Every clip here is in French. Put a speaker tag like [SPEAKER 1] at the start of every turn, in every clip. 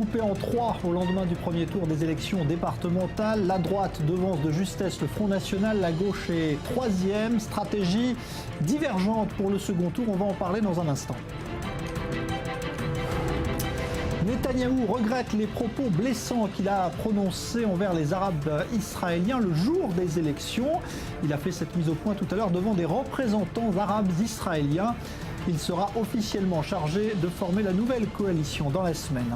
[SPEAKER 1] coupé en trois au lendemain du premier tour des élections départementales. La droite devance de justesse le Front National, la gauche est troisième. Stratégie divergente pour le second tour, on va en parler dans un instant. Netanyahou regrette les propos blessants qu'il a prononcés envers les Arabes israéliens le jour des élections. Il a fait cette mise au point tout à l'heure devant des représentants arabes israéliens. Il sera officiellement chargé de former la nouvelle coalition dans la semaine.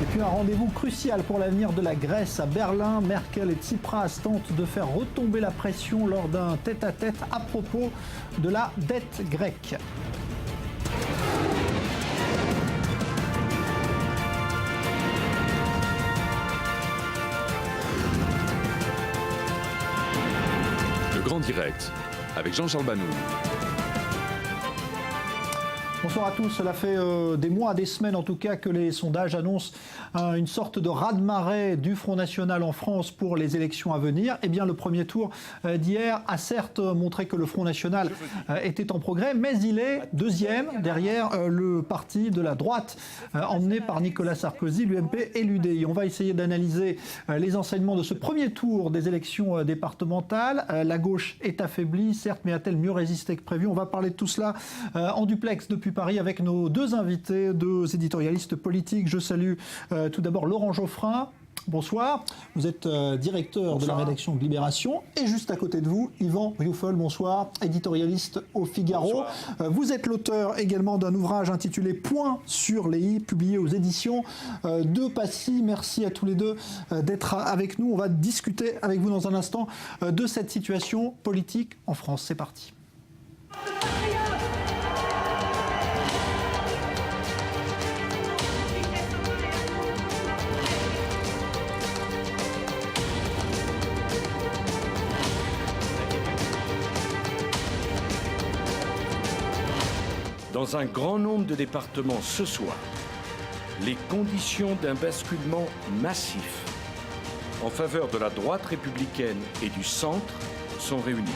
[SPEAKER 1] Et puis un rendez-vous crucial pour l'avenir de la Grèce à Berlin. Merkel et Tsipras tentent de faire retomber la pression lors d'un tête-à-tête à propos de la dette grecque.
[SPEAKER 2] Le Grand Direct, avec Jean-Charles Banou.
[SPEAKER 1] Bonsoir à tous. Cela fait des mois, des semaines en tout cas que les sondages annoncent une sorte de raz-de-marée du Front National en France pour les élections à venir. Eh bien, le premier tour d'hier a certes montré que le Front National était en progrès, mais il est deuxième derrière le parti de la droite emmené par Nicolas Sarkozy, l'UMP et l'UDI. On va essayer d'analyser les enseignements de ce premier tour des élections départementales. La gauche est affaiblie, certes, mais a-t-elle mieux résisté que prévu? On va parler de tout cela en duplex depuis Paris avec nos deux invités, deux éditorialistes politiques. Je salue tout d'abord Laurent Geoffrin. Bonsoir. Vous êtes directeur de la rédaction de Libération. Et juste à côté de vous, Yvan Rioufol, bonsoir, éditorialiste au Figaro. Vous êtes l'auteur également d'un ouvrage intitulé Point sur les i, publié aux éditions de Passy. Merci à tous les deux d'être avec nous. On va discuter avec vous dans un instant de cette situation politique en France. C'est parti.
[SPEAKER 3] Dans un grand nombre de départements ce soir, les conditions d'un basculement massif en faveur de la droite républicaine et du centre sont réunies.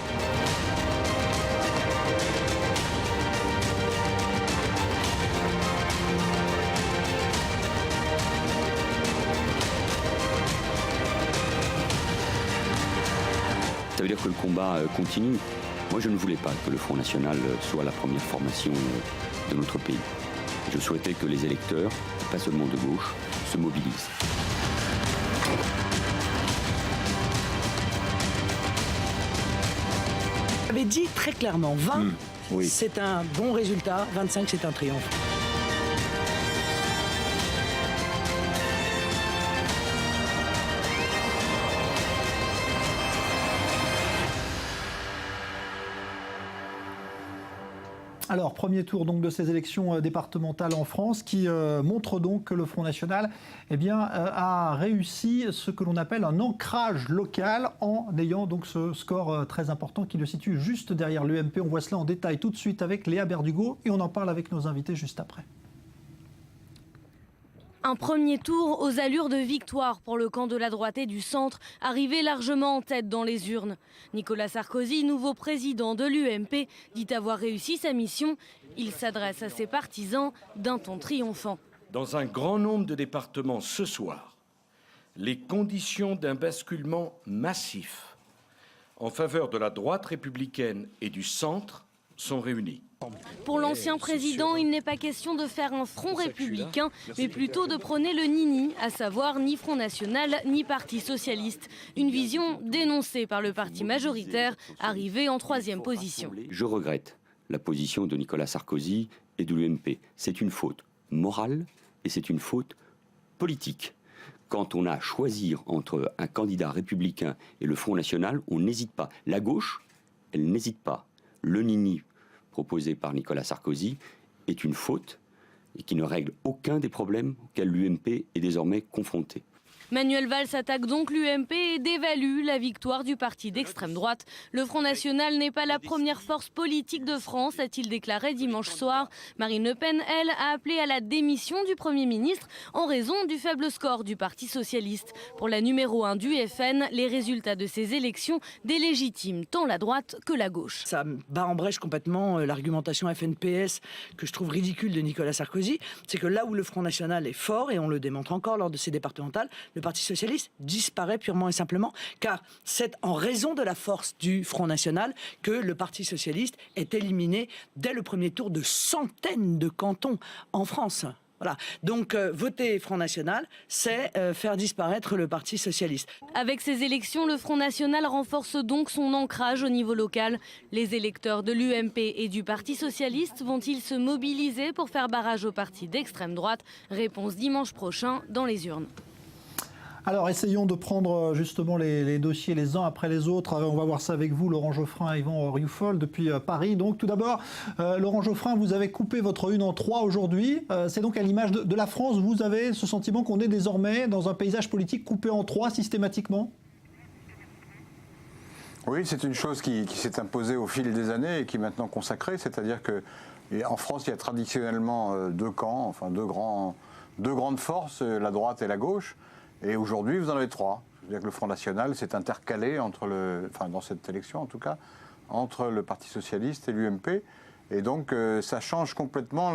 [SPEAKER 4] Ça veut dire que le combat continue. Moi, je ne voulais pas que le Front National soit la première formation de notre pays. Je souhaitais que les électeurs, pas seulement de gauche, se mobilisent.
[SPEAKER 5] Vous avez dit très clairement, 20,
[SPEAKER 4] oui.
[SPEAKER 5] C'est un bon résultat, 25, c'est un triomphe.
[SPEAKER 1] Alors, premier tour donc de ces élections départementales en France qui montre donc que le Front National a réussi ce que l'on appelle un ancrage local en ayant donc ce score très important qui le situe juste derrière l'UMP. On voit cela en détail tout de suite avec Léa Berdugo et on en parle avec nos invités juste après.
[SPEAKER 6] Un premier tour aux allures de victoire pour le camp de la droite et du centre, arrivé largement en tête dans les urnes. Nicolas Sarkozy, nouveau président de l'UMP, dit avoir réussi sa mission. Il s'adresse à ses partisans d'un ton triomphant.
[SPEAKER 3] Dans un grand nombre de départements ce soir, les conditions d'un basculement massif en faveur de la droite républicaine et du centre sont réunies.
[SPEAKER 6] Pour l'ancien président, il n'est pas question de faire un front républicain, mais plutôt de prôner le ni-ni, à savoir ni Front National, ni Parti Socialiste. Une vision dénoncée par le parti majoritaire, arrivé en troisième position.
[SPEAKER 4] Je regrette la position de Nicolas Sarkozy et de l'UMP. C'est une faute morale et c'est une faute politique. Quand on a à choisir entre un candidat républicain et le Front National, on n'hésite pas. La gauche, elle n'hésite pas. Le ni-ni proposé par Nicolas Sarkozy est une faute et qui ne règle aucun des problèmes auxquels l'UMP est désormais confrontée.
[SPEAKER 6] Manuel Valls attaque donc l'UMP et dévalue la victoire du parti d'extrême droite. Le Front National n'est pas la première force politique de France, a-t-il déclaré dimanche soir. Marine Le Pen, elle, a appelé à la démission du Premier ministre en raison du faible score du Parti socialiste. Pour la numéro 1 du FN, les résultats de ces élections délégitiment tant la droite que la gauche.
[SPEAKER 5] Ça bat en brèche complètement l'argumentation FNPS que je trouve ridicule de Nicolas Sarkozy. C'est que là où le Front National est fort, et on le démontre encore lors de ces départementales, le Parti socialiste disparaît purement et simplement, car c'est en raison de la force du Front National que le Parti socialiste est éliminé dès le premier tour de centaines de cantons en France. Voilà. Donc voter Front National, c'est faire disparaître le Parti socialiste.
[SPEAKER 6] Avec ces élections, le Front National renforce donc son ancrage au niveau local. Les électeurs de l'UMP et du Parti socialiste vont-ils se mobiliser pour faire barrage au parti d'extrême droite? Réponse dimanche prochain dans les urnes.
[SPEAKER 1] Alors, essayons de prendre justement les dossiers les uns après les autres. On va voir ça avec vous, Laurent Geoffrin et Yvan Rioufol, depuis Paris. Donc, tout d'abord, Laurent Geoffrin, vous avez coupé votre une en trois aujourd'hui. C'est donc à l'image de la France, vous avez ce sentiment qu'on est désormais dans un paysage politique coupé en trois systématiquement?
[SPEAKER 7] Oui, c'est une chose qui s'est imposée au fil des années et qui est maintenant consacrée. C'est-à-dire qu'en France, il y a traditionnellement deux camps, enfin deux grandes forces, la droite et la gauche. Et aujourd'hui, vous en avez trois. C'est-à-dire que le Front National s'est intercalé dans cette élection en tout cas, entre le Parti Socialiste et l'UMP. Et donc, ça change complètement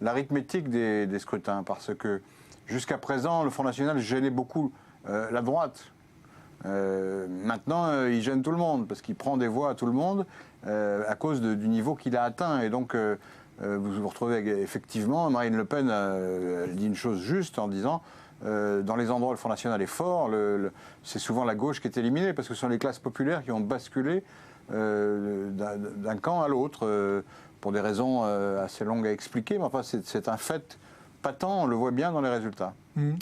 [SPEAKER 7] l'arithmétique des scrutins. Parce que jusqu'à présent, le Front National gênait beaucoup la droite. Maintenant, il gêne tout le monde parce qu'il prend des voix à tout le monde à cause du niveau qu'il a atteint. Et donc, vous vous retrouvez effectivement, Marine Le Pen elle dit une chose juste en disant dans les endroits où le Front National est fort, c'est souvent la gauche qui est éliminée parce que ce sont les classes populaires qui ont basculé d'un camp à l'autre pour des raisons assez longues à expliquer. Mais enfin, c'est un fait patent, on le voit bien dans les résultats.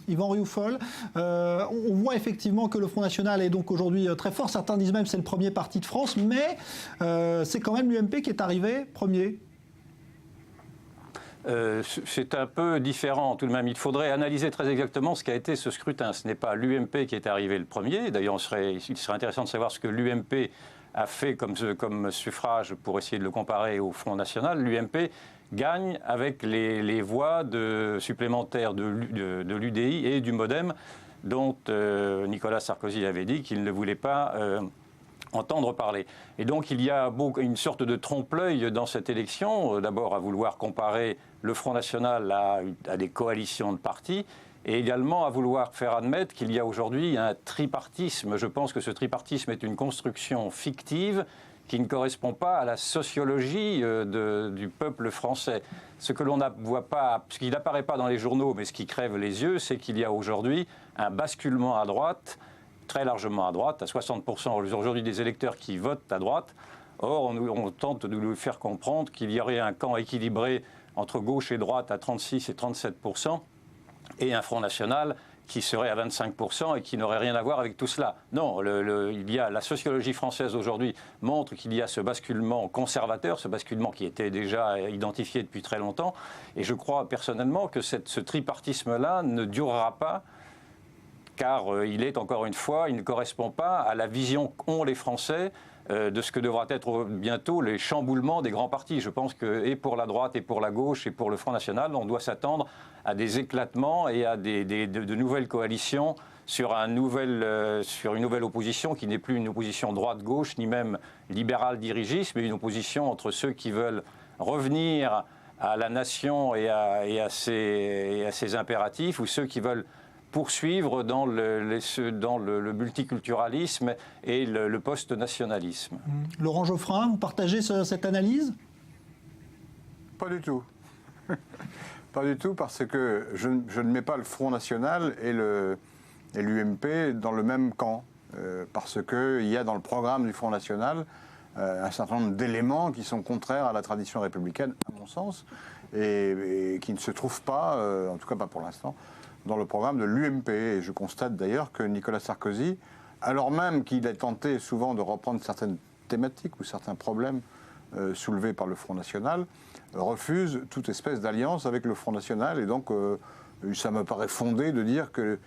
[SPEAKER 1] Yvan Rioufol, on voit effectivement que le Front National est donc aujourd'hui très fort. Certains disent même que c'est le premier parti de France, mais c'est quand même l'UMP qui est arrivé premier.
[SPEAKER 8] C'est un peu différent tout de même. Il faudrait analyser très exactement ce qu'a été ce scrutin. Ce n'est pas l'UMP qui est arrivé le premier. D'ailleurs, il serait intéressant de savoir ce que l'UMP a fait comme suffrage pour essayer de le comparer au Front National. L'UMP gagne avec les voix supplémentaires de l'UDI et du MoDem, dont Nicolas Sarkozy avait dit qu'il ne voulait pas entendre parler. Et donc il y a une sorte de trompe-l'œil dans cette élection, d'abord à vouloir comparer le Front National à des coalitions de partis, et également à vouloir faire admettre qu'il y a aujourd'hui un tripartisme. Je pense que ce tripartisme est une construction fictive qui ne correspond pas à la sociologie du peuple français. Ce que l'on ne voit pas, ce qui n'apparaît pas dans les journaux, mais ce qui crève les yeux, c'est qu'il y a aujourd'hui un basculement à droite, très largement à droite, à 60% aujourd'hui des électeurs qui votent à droite. Or, on tente de nous faire comprendre qu'il y aurait un camp équilibré entre gauche et droite à 36 et 37%, et un Front National qui serait à 25% et qui n'aurait rien à voir avec tout cela. Non, la sociologie française aujourd'hui montre qu'il y a ce basculement conservateur, ce basculement qui était déjà identifié depuis très longtemps, et je crois personnellement que ce tripartisme-là ne durera pas, car il ne correspond pas à la vision qu'ont les Français de ce que devra être bientôt les chamboulements des grands partis. Je pense que, et pour la droite, et pour la gauche, et pour le Front National, on doit s'attendre à des éclatements et à de nouvelles coalitions sur une nouvelle opposition qui n'est plus une opposition droite-gauche, ni même libérale-dirigiste, mais une opposition entre ceux qui veulent revenir à la nation et à ses impératifs, ou ceux qui veulent poursuivre dans le multiculturalisme et le post-nationalisme.
[SPEAKER 1] Laurent Geoffrin, vous partagez cette analyse?
[SPEAKER 7] Pas du tout. Pas du tout, parce que je ne mets pas le Front National et l'UMP dans le même camp. Parce qu'il y a dans le programme du Front National un certain nombre d'éléments qui sont contraires à la tradition républicaine, à mon sens, et qui ne se trouvent pas, en tout cas pas pour l'instant, dans le programme de l'UMP. Et je constate d'ailleurs que Nicolas Sarkozy, alors même qu'il est tenté souvent de reprendre certaines thématiques ou certains problèmes soulevés par le Front National, refuse toute espèce d'alliance avec le Front National. Et donc, ça me paraît fondé de dire que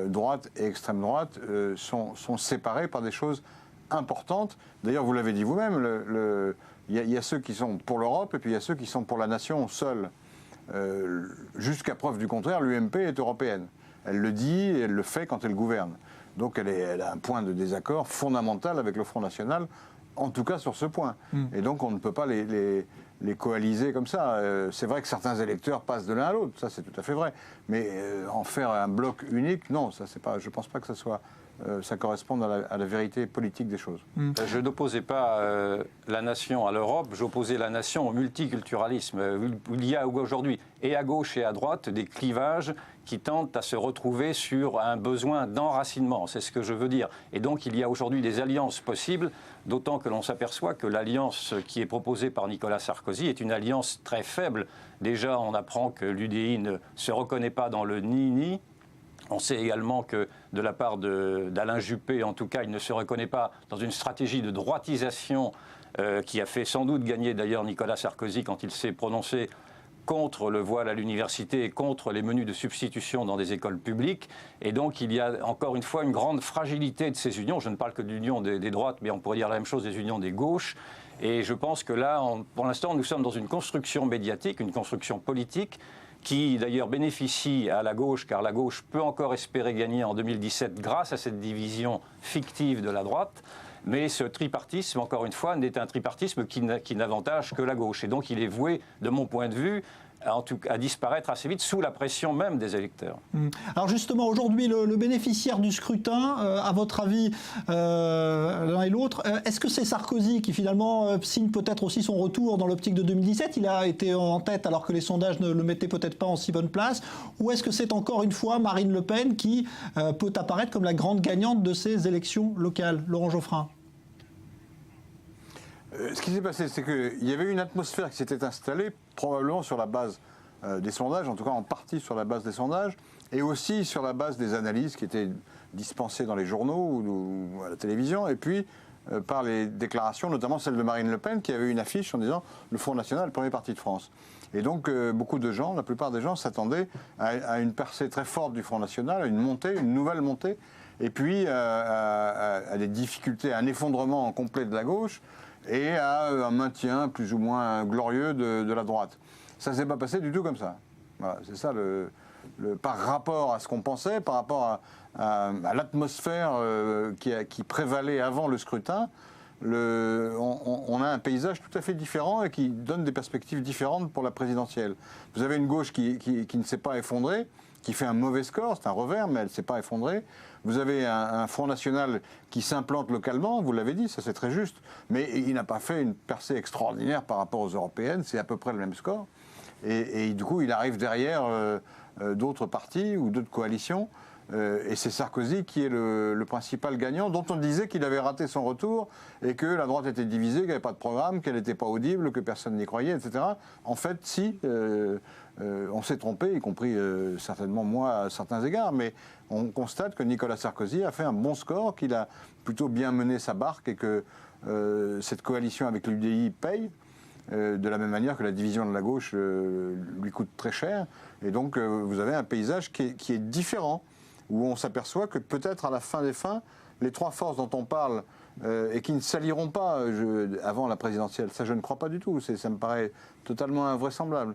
[SPEAKER 7] droite et extrême droite sont séparés par des choses importantes. D'ailleurs, vous l'avez dit vous-même, il y a ceux qui sont pour l'Europe et puis il y a ceux qui sont pour la nation seule. Jusqu'à preuve du contraire, l'UMP est européenne. Elle le dit et elle le fait quand elle gouverne. Donc elle a un point de désaccord fondamental avec le Front National, en tout cas sur ce point. Et donc on ne peut pas les coaliser comme ça. C'est vrai que certains électeurs passent de l'un à l'autre, ça c'est tout à fait vrai. Mais en faire un bloc unique, non, ça c'est pas. Je ne pense pas que ça corresponde à la vérité politique des choses.
[SPEAKER 8] Je n'opposais pas la nation à l'Europe, j'opposais la nation au multiculturalisme. Il y a aujourd'hui, et à gauche et à droite, des clivages qui tentent à se retrouver sur un besoin d'enracinement, c'est ce que je veux dire. Et donc il y a aujourd'hui des alliances possibles, d'autant que l'on s'aperçoit que l'alliance qui est proposée par Nicolas Sarkozy est une alliance très faible. Déjà, on apprend que l'UDI ne se reconnaît pas dans le ni-ni. On sait également que de la part d'Alain Juppé, en tout cas, il ne se reconnaît pas dans une stratégie de droitisation qui a fait sans doute gagner d'ailleurs Nicolas Sarkozy quand il s'est prononcé contre le voile à l'université et contre les menus de substitution dans des écoles publiques. Et donc il y a encore une fois une grande fragilité de ces unions. Je ne parle que de l'union des droites, mais on pourrait dire la même chose des unions des gauches. Et je pense que là, pour l'instant, nous sommes dans une construction médiatique, une construction politique qui d'ailleurs bénéficie à la gauche, car la gauche peut encore espérer gagner en 2017 grâce à cette division fictive de la droite. Mais ce tripartisme, encore une fois, n'est un tripartisme qui n'avantage que la gauche. Et donc il est voué, de mon point de vue, à disparaître assez vite sous la pression même des électeurs.
[SPEAKER 1] Alors justement, aujourd'hui, le bénéficiaire du scrutin, à votre avis, l'un et l'autre, est-ce que c'est Sarkozy qui finalement signe peut-être aussi son retour dans l'optique de 2017 ? Il a été en tête alors que les sondages ne le mettaient peut-être pas en si bonne place. Ou est-ce que c'est encore une fois Marine Le Pen qui peut apparaître comme la grande gagnante de ces élections locales ? Laurent Geoffrin.
[SPEAKER 7] Ce qui s'est passé, c'est qu'il y avait une atmosphère qui s'était installée, probablement sur la base des sondages, en tout cas en partie sur la base des sondages, et aussi sur la base des analyses qui étaient dispensées dans les journaux ou à la télévision, et puis par les déclarations, notamment celle de Marine Le Pen, qui avait une affiche en disant « Le Front National, le premier parti de France ». Et donc beaucoup de gens, la plupart des gens s'attendaient à une percée très forte du Front National, à une montée, une nouvelle montée, et puis à des difficultés, à un effondrement complet de la gauche, et à un maintien plus ou moins glorieux de la droite. Ça ne s'est pas passé du tout comme ça. Voilà, c'est ça, par rapport à ce qu'on pensait, par rapport à l'atmosphère qui prévalait avant le scrutin, on a un paysage tout à fait différent et qui donne des perspectives différentes pour la présidentielle. Vous avez une gauche qui ne s'est pas effondrée, qui fait un mauvais score, c'est un revers, mais elle ne s'est pas effondrée. Vous avez un Front National qui s'implante localement, vous l'avez dit, ça c'est très juste, mais il n'a pas fait une percée extraordinaire par rapport aux européennes, c'est à peu près le même score. Et du coup, il arrive derrière d'autres partis ou d'autres coalitions, et c'est Sarkozy qui est le principal gagnant, dont on disait qu'il avait raté son retour, et que la droite était divisée, qu'il n'y avait pas de programme, qu'elle n'était pas audible, que personne n'y croyait, etc. En fait, si... on s'est trompé, y compris certainement moi à certains égards, mais on constate que Nicolas Sarkozy a fait un bon score, qu'il a plutôt bien mené sa barque et que cette coalition avec l'UDI paye, de la même manière que la division de la gauche lui coûte très cher. Et donc vous avez un paysage qui est différent, où on s'aperçoit que peut-être à la fin des fins, les trois forces dont on parle et qui ne s'allieront pas avant la présidentielle, ça je ne crois pas du tout, ça me paraît totalement invraisemblable.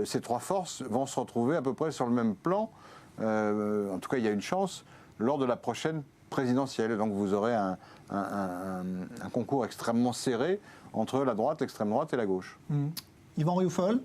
[SPEAKER 7] Ces trois forces vont se retrouver à peu près sur le même plan, en tout cas il y a une chance, lors de la prochaine présidentielle. Donc vous aurez un concours extrêmement serré entre la droite, l'extrême droite et la gauche.
[SPEAKER 1] Yvan Rioufol.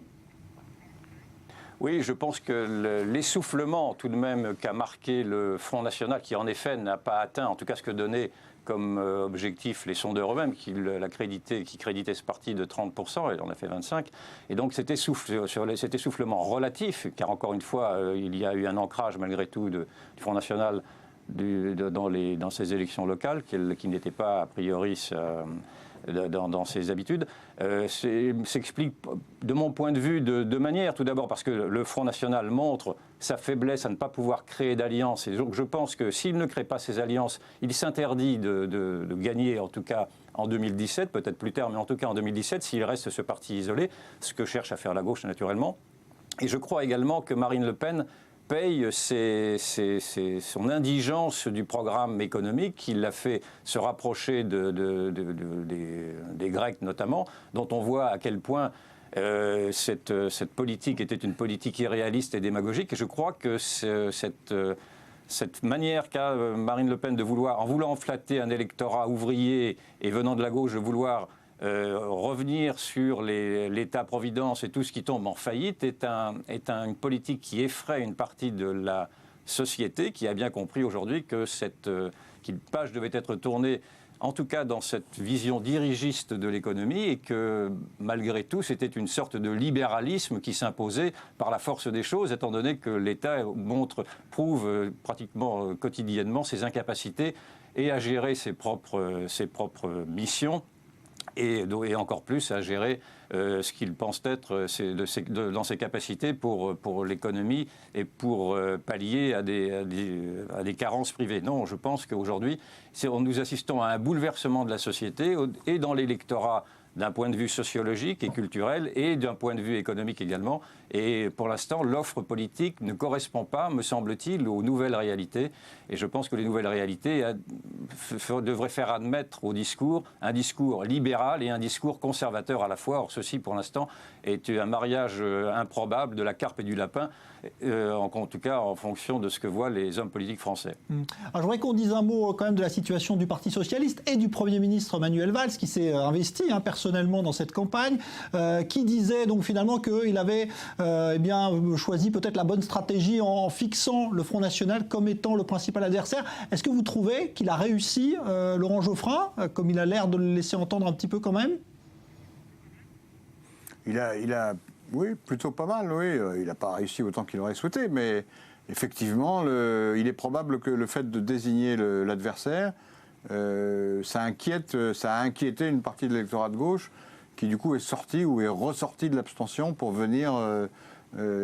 [SPEAKER 8] Oui, je pense que l'essoufflement tout de même qu'a marqué le Front National, qui en effet n'a pas atteint, en tout cas ce que donnaient comme objectif les sondeurs eux-mêmes, qui créditaient ce parti de 30%, et on a fait 25%. Et donc cet essoufflement relatif, car encore une fois, il y a eu un ancrage malgré tout du Front National dans ces élections locales, qui n'était pas a priori dans ses habitudes, s'explique de mon point de vue de deux manières. Tout d'abord parce que le Front National montre sa faiblesse à ne pas pouvoir créer d'alliances. Et donc je pense que s'il ne crée pas ces alliances, il s'interdit de gagner, en tout cas en 2017, peut-être plus tard, mais en tout cas en 2017, s'il reste ce parti isolé, ce que cherche à faire la gauche naturellement. Et je crois également que Marine Le Pen paye son indigence du programme économique qui l'a fait se rapprocher des Grecs notamment, dont on voit à quel point cette politique était une politique irréaliste et démagogique. Et je crois que cette manière qu'a Marine Le Pen de vouloir, en voulant flatter un électorat ouvrier et venant de la gauche, de vouloir revenir sur l'État-providence et tout ce qui tombe en faillite est une politique qui effraie une partie de la société qui a bien compris aujourd'hui qu'une page devait être tournée, en tout cas dans cette vision dirigiste de l'économie, et que malgré tout c'était une sorte de libéralisme qui s'imposait par la force des choses, étant donné que l'État prouve pratiquement quotidiennement ses incapacités et à gérer ses propres missions. Et encore plus à gérer ce qu'il pense être dans ses capacités pour l'économie et pour pallier à des carences privées. Non, je pense qu'aujourd'hui, nous assistons à un bouleversement de la société et dans l'électorat d'un point de vue sociologique et culturel et d'un point de vue économique également. Et pour l'instant, l'offre politique ne correspond pas, me semble-t-il, aux nouvelles réalités. Et je pense que les nouvelles réalités devraient faire admettre au discours un discours libéral et un discours conservateur à la fois. Or, ceci, pour l'instant, est un mariage improbable de la carpe et du lapin, en tout cas en fonction de ce que voient les hommes politiques français.
[SPEAKER 1] Alors, je voudrais qu'on dise un mot quand même de la situation du Parti socialiste et du Premier ministre Manuel Valls, qui s'est investi personnellement dans cette campagne, qui disait donc finalement qu'il avait choisi peut-être la bonne stratégie en fixant le Front National comme étant le principal adversaire. Est-ce que vous trouvez qu'il a réussi, Laurent Geoffrin, comme il a l'air de le laisser entendre un petit peu quand même ?
[SPEAKER 7] Il a oui, plutôt pas mal, oui. Il n'a pas réussi autant qu'il aurait souhaité, mais effectivement, il est probable que le fait de désigner l'adversaire, ça a inquiété une partie de l'électorat de gauche qui du coup est sorti ou est ressorti de l'abstention pour venir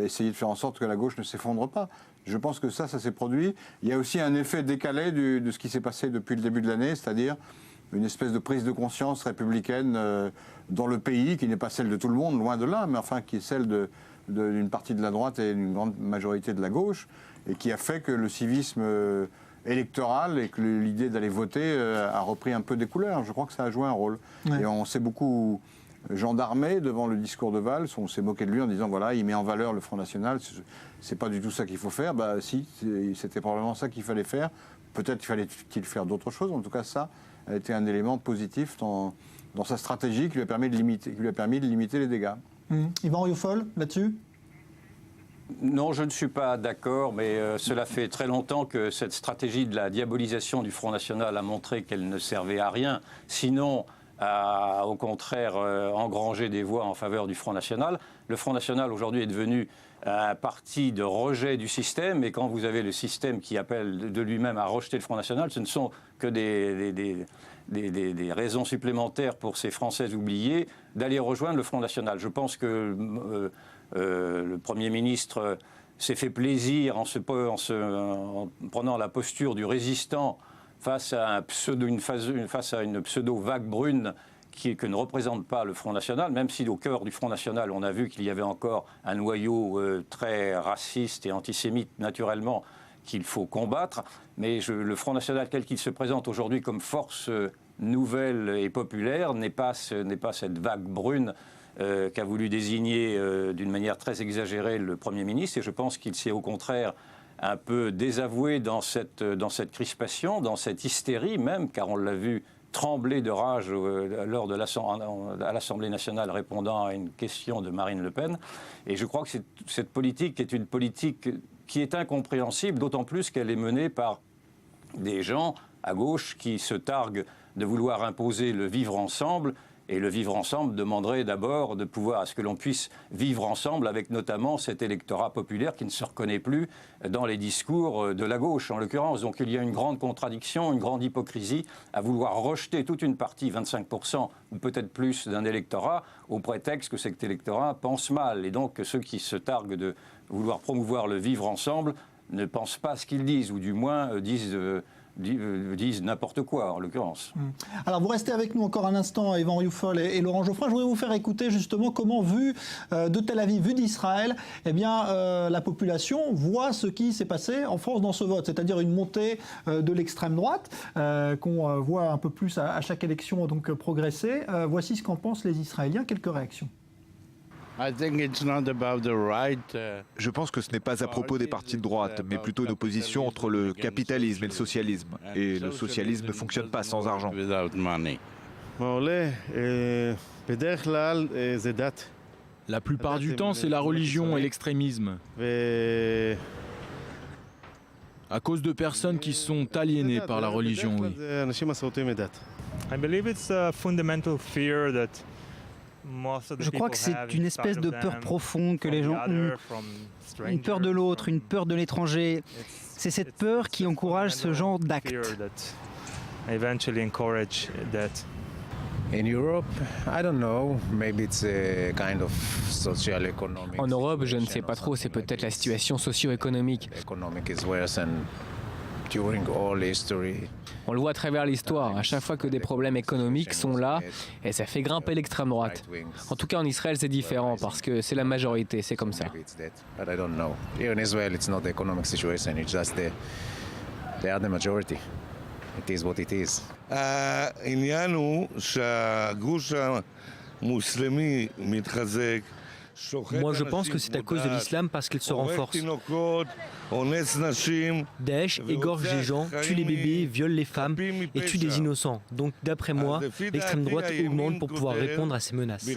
[SPEAKER 7] essayer de faire en sorte que la gauche ne s'effondre pas. Je pense que ça s'est produit. Il y a aussi un effet décalé de ce qui s'est passé depuis le début de l'année, c'est-à-dire une espèce de prise de conscience républicaine dans le pays, qui n'est pas celle de tout le monde, loin de là, mais enfin qui est celle d'une partie de la droite et d'une grande majorité de la gauche, et qui a fait que le civisme électoral et que l'idée d'aller voter a repris un peu des couleurs. Je crois que ça a joué un rôle. Ouais. Et on s'est beaucoup gendarmé devant le discours de Valls, on s'est moqué de lui en disant voilà, il met en valeur le Front National, c'est pas du tout ça qu'il faut faire. Bah si, c'était probablement ça qu'il fallait faire. Peut-être fallait-il faire d'autres choses, en tout cas ça a été un élément positif dans sa stratégie qui lui a permis de limiter les dégâts.
[SPEAKER 1] Yvan Rioufol, là-dessus ?
[SPEAKER 8] Non, je ne suis pas d'accord, mais cela fait très longtemps que cette stratégie de la diabolisation du Front National a montré qu'elle ne servait à rien, sinon à, au contraire, engranger des voix en faveur du Front National. Le Front National, aujourd'hui, est devenu un parti de rejet du système, et quand vous avez le système qui appelle de lui-même à rejeter le Front National, ce ne sont que des raisons supplémentaires pour ces Français oubliés d'aller rejoindre le Front National. Je pense que le Premier ministre s'est fait plaisir en prenant la posture du résistant face à une pseudo-vague brune que ne représente pas le Front National, même si au cœur du Front National, on a vu qu'il y avait encore un noyau très raciste et antisémite, naturellement, qu'il faut combattre. Mais le Front National, tel qu'il se présente aujourd'hui comme force nouvelle et populaire, n'est pas cette vague brune qu'a voulu désigner d'une manière très exagérée le Premier ministre. Et je pense qu'il s'est au contraire un peu désavoué dans cette crispation, dans cette hystérie même, car on l'a vu trembler de rage lors de à l'Assemblée nationale répondant à une question de Marine Le Pen. Et je crois que cette politique est une politique qui est incompréhensible, d'autant plus qu'elle est menée par des gens à gauche qui se targuent de vouloir imposer le vivre ensemble. Et le vivre ensemble demanderait d'abord de pouvoir à ce que l'on puisse vivre ensemble avec notamment cet électorat populaire qui ne se reconnaît plus dans les discours de la gauche en l'occurrence. Donc il y a une grande contradiction, une grande hypocrisie à vouloir rejeter toute une partie, 25% ou peut-être plus d'un électorat, au prétexte que cet électorat pense mal. Et donc ceux qui se targuent de vouloir promouvoir le vivre ensemble ne pensent pas ce qu'ils disent, ou du moins disent disent n'importe quoi, en l'occurrence.
[SPEAKER 1] Alors, vous restez avec nous encore un instant, Yvan Rioufol et Laurent Geoffrin. Je voudrais vous faire écouter justement comment, vu de Tel Aviv, vu d'Israël, eh bien, la population voit ce qui s'est passé en France dans ce vote, c'est-à-dire une montée de l'extrême droite, qu'on voit un peu plus à chaque élection donc progresser. Voici ce qu'en pensent les Israéliens. Quelques réactions.
[SPEAKER 9] Je pense que ce n'est pas à propos des partis de droite, mais plutôt une opposition entre le capitalisme et le socialisme. Et le socialisme ne fonctionne pas sans argent.
[SPEAKER 10] La plupart du temps, c'est la religion et l'extrémisme. À cause de personnes qui sont aliénées par la religion, oui.
[SPEAKER 11] Je crois que c'est une espèce de peur profonde que les gens ont. Une peur de l'autre, une peur de l'étranger. C'est cette peur qui encourage ce genre d'actes.
[SPEAKER 12] En Europe, je ne sais pas trop, c'est peut-être la situation socio-économique. On le voit à travers l'histoire, à chaque fois que des problèmes économiques sont là, et ça fait grimper l'extrême droite. En tout cas en Israël c'est différent, parce que c'est la majorité, c'est comme ça.
[SPEAKER 13] Moi, je pense que c'est à cause de l'islam parce qu'il se renforce. Daesh égorge les gens, tue les bébés, viole les femmes et tue des innocents. Donc, d'après moi, l'extrême droite augmente pour pouvoir répondre à ces menaces.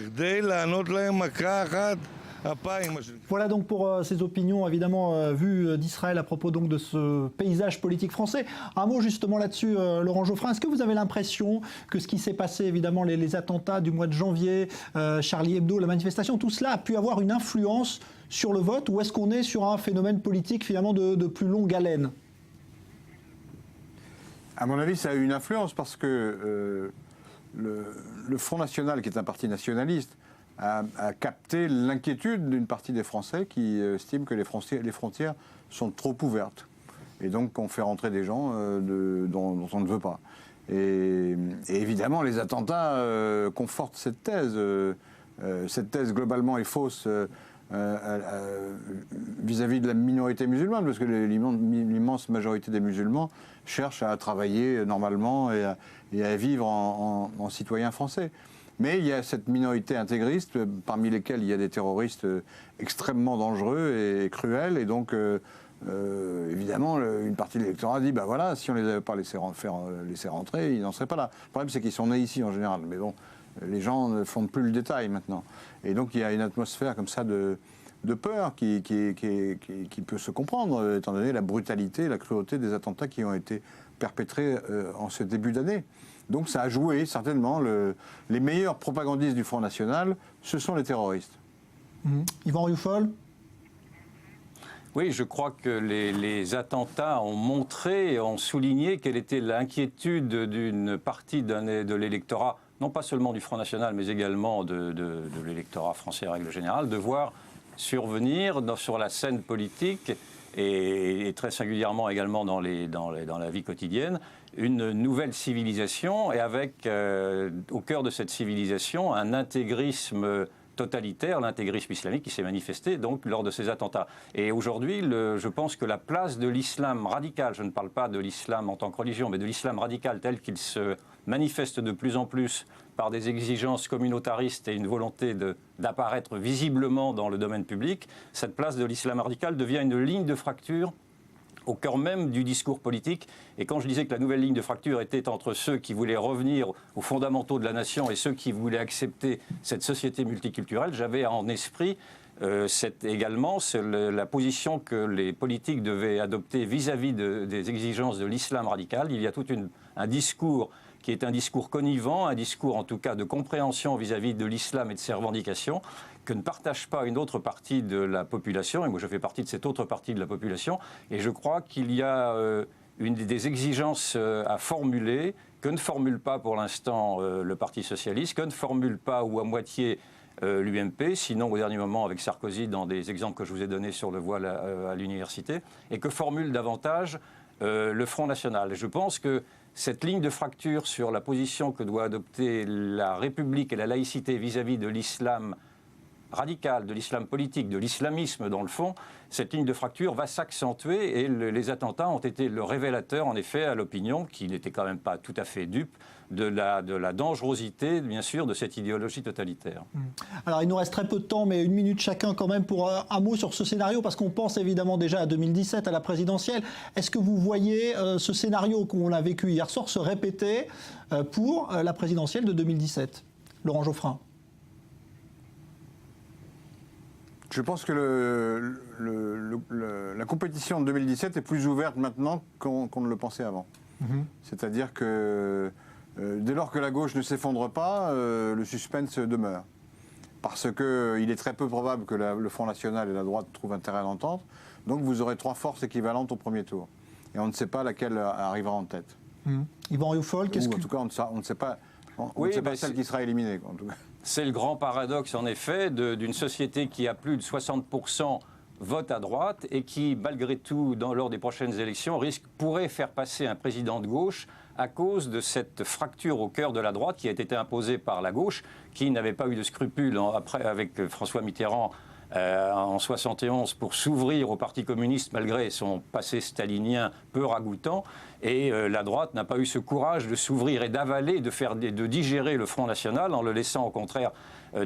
[SPEAKER 1] Voilà donc pour ces opinions évidemment vues d'Israël à propos donc de ce paysage politique français. Un mot justement là-dessus, Laurent Geoffrin. Est-ce que vous avez l'impression que ce qui s'est passé, évidemment les attentats du mois de janvier, Charlie Hebdo, la manifestation, tout cela a pu avoir une influence sur le vote, ou est-ce qu'on est sur un phénomène politique finalement de plus longue haleine?
[SPEAKER 7] À mon avis, ça a eu une influence parce que le Front National, qui est un parti nationaliste, a capté l'inquiétude d'une partie des Français qui estiment que les frontières sont trop ouvertes. Et donc on fait rentrer des gens dont on ne veut pas. Et évidemment, les attentats confortent cette thèse. Cette thèse globalement est fausse vis-à-vis de la minorité musulmane, parce que l'immense majorité des musulmans cherchent à travailler normalement et à vivre en citoyens français. Mais il y a cette minorité intégriste, parmi lesquels il y a des terroristes extrêmement dangereux et cruels. Et donc, évidemment, une partie de l'électorat dit, ben voilà, si on ne les avait pas laissés rentrer, ils n'en seraient pas là. Le problème, c'est qu'ils sont nés ici en général. Mais bon, les gens ne font plus le détail maintenant. Et donc, il y a une atmosphère comme ça de peur qui peut se comprendre, étant donné la brutalité, la cruauté des attentats qui ont été perpétrés en ce début d'année. Donc ça a joué, certainement, les meilleurs propagandistes du Front National, ce sont les terroristes.
[SPEAKER 1] Yvan Rioufol ?
[SPEAKER 8] Oui, je crois que les attentats ont montré, ont souligné quelle était l'inquiétude d'une partie de l'électorat, non pas seulement du Front National, mais également de l'électorat français en règle générale, de voir survenir sur la scène politique et très singulièrement également dans la vie quotidienne, une nouvelle civilisation, et avec au cœur de cette civilisation un intégrisme totalitaire, l'intégrisme islamique qui s'est manifesté donc lors de ces attentats. Et aujourd'hui, je pense que la place de l'islam radical, je ne parle pas de l'islam en tant que religion, mais de l'islam radical tel qu'il se manifeste de plus en plus par des exigences communautaristes et une volonté d'apparaître visiblement dans le domaine public, cette place de l'islam radical devient une ligne de fracture au cœur même du discours politique. Et quand je disais que la nouvelle ligne de fracture était entre ceux qui voulaient revenir aux fondamentaux de la nation et ceux qui voulaient accepter cette société multiculturelle, j'avais en esprit également la position que les politiques devaient adopter vis-à-vis des exigences de l'islam radical. Il y a tout un discours qui est un discours connivant, un discours en tout cas de compréhension vis-à-vis de l'islam et de ses revendications, que ne partage pas une autre partie de la population, et moi je fais partie de cette autre partie de la population, et je crois qu'il y a des exigences à formuler, que ne formule pas pour l'instant le Parti socialiste, que ne formule pas ou à moitié l'UMP, sinon au dernier moment avec Sarkozy dans des exemples que je vous ai donnés sur le voile à l'université, et que formule davantage le Front National. Je pense que cette ligne de fracture sur la position que doit adopter la République et la laïcité vis-à-vis de l'islam radical, de l'islam politique, de l'islamisme dans le fond, cette ligne de fracture va s'accentuer et les attentats ont été le révélateur en effet à l'opinion, qui n'était quand même pas tout à fait dupe, de la dangerosité, bien sûr, de cette idéologie totalitaire.
[SPEAKER 1] Alors, il nous reste très peu de temps, mais 1 minute chacun quand même pour un mot sur ce scénario, parce qu'on pense évidemment déjà à 2017, à la présidentielle. Est-ce que vous voyez ce scénario qu'on a vécu hier soir se répéter pour la présidentielle de 2017 ? Laurent Geoffrin.
[SPEAKER 7] Je pense que la compétition de 2017 est plus ouverte maintenant qu'on ne le pensait avant. C'est-à-dire que dès lors que la gauche ne s'effondre pas, le suspense demeure. Parce qu'il est très peu probable que le Front National et la droite trouvent un terrain d'entente. Donc vous aurez 3 forces équivalentes au premier tour. Et on ne sait pas laquelle arrivera en tête.
[SPEAKER 1] Yvan Rioufol, qu'est-ce que...
[SPEAKER 7] En tout cas, on ne sait pas, celle qui sera éliminée. En tout cas.
[SPEAKER 8] C'est le grand paradoxe, en effet, d'une société qui a plus de 60% vote à droite et qui, malgré tout, lors des prochaines élections, pourrait faire passer un président de gauche à cause de cette fracture au cœur de la droite qui a été imposée par la gauche, qui n'avait pas eu de scrupules après avec François Mitterrand en 71 pour s'ouvrir au Parti communiste malgré son passé stalinien peu ragoûtant. Et la droite n'a pas eu ce courage de s'ouvrir et d'avaler, de digérer le Front National en le laissant au contraire